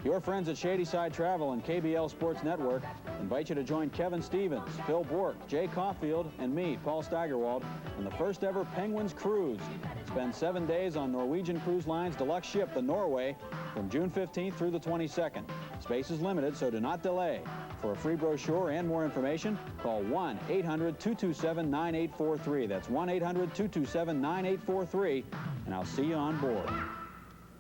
Your friends at Shadyside Travel and KBL Sports Network invite you to join Kevin Stevens, Phil Bork, Jay Caulfield, and me, Paul Steigerwald, on the first ever Penguins Cruise. Spend 7 days on Norwegian Cruise Line's deluxe ship, the Norway, from June 15th through the 22nd. Space is limited, so do not delay. For a free brochure and more information, call 1-800-227-9843. That's 1-800-227-9843, and I'll see you on board.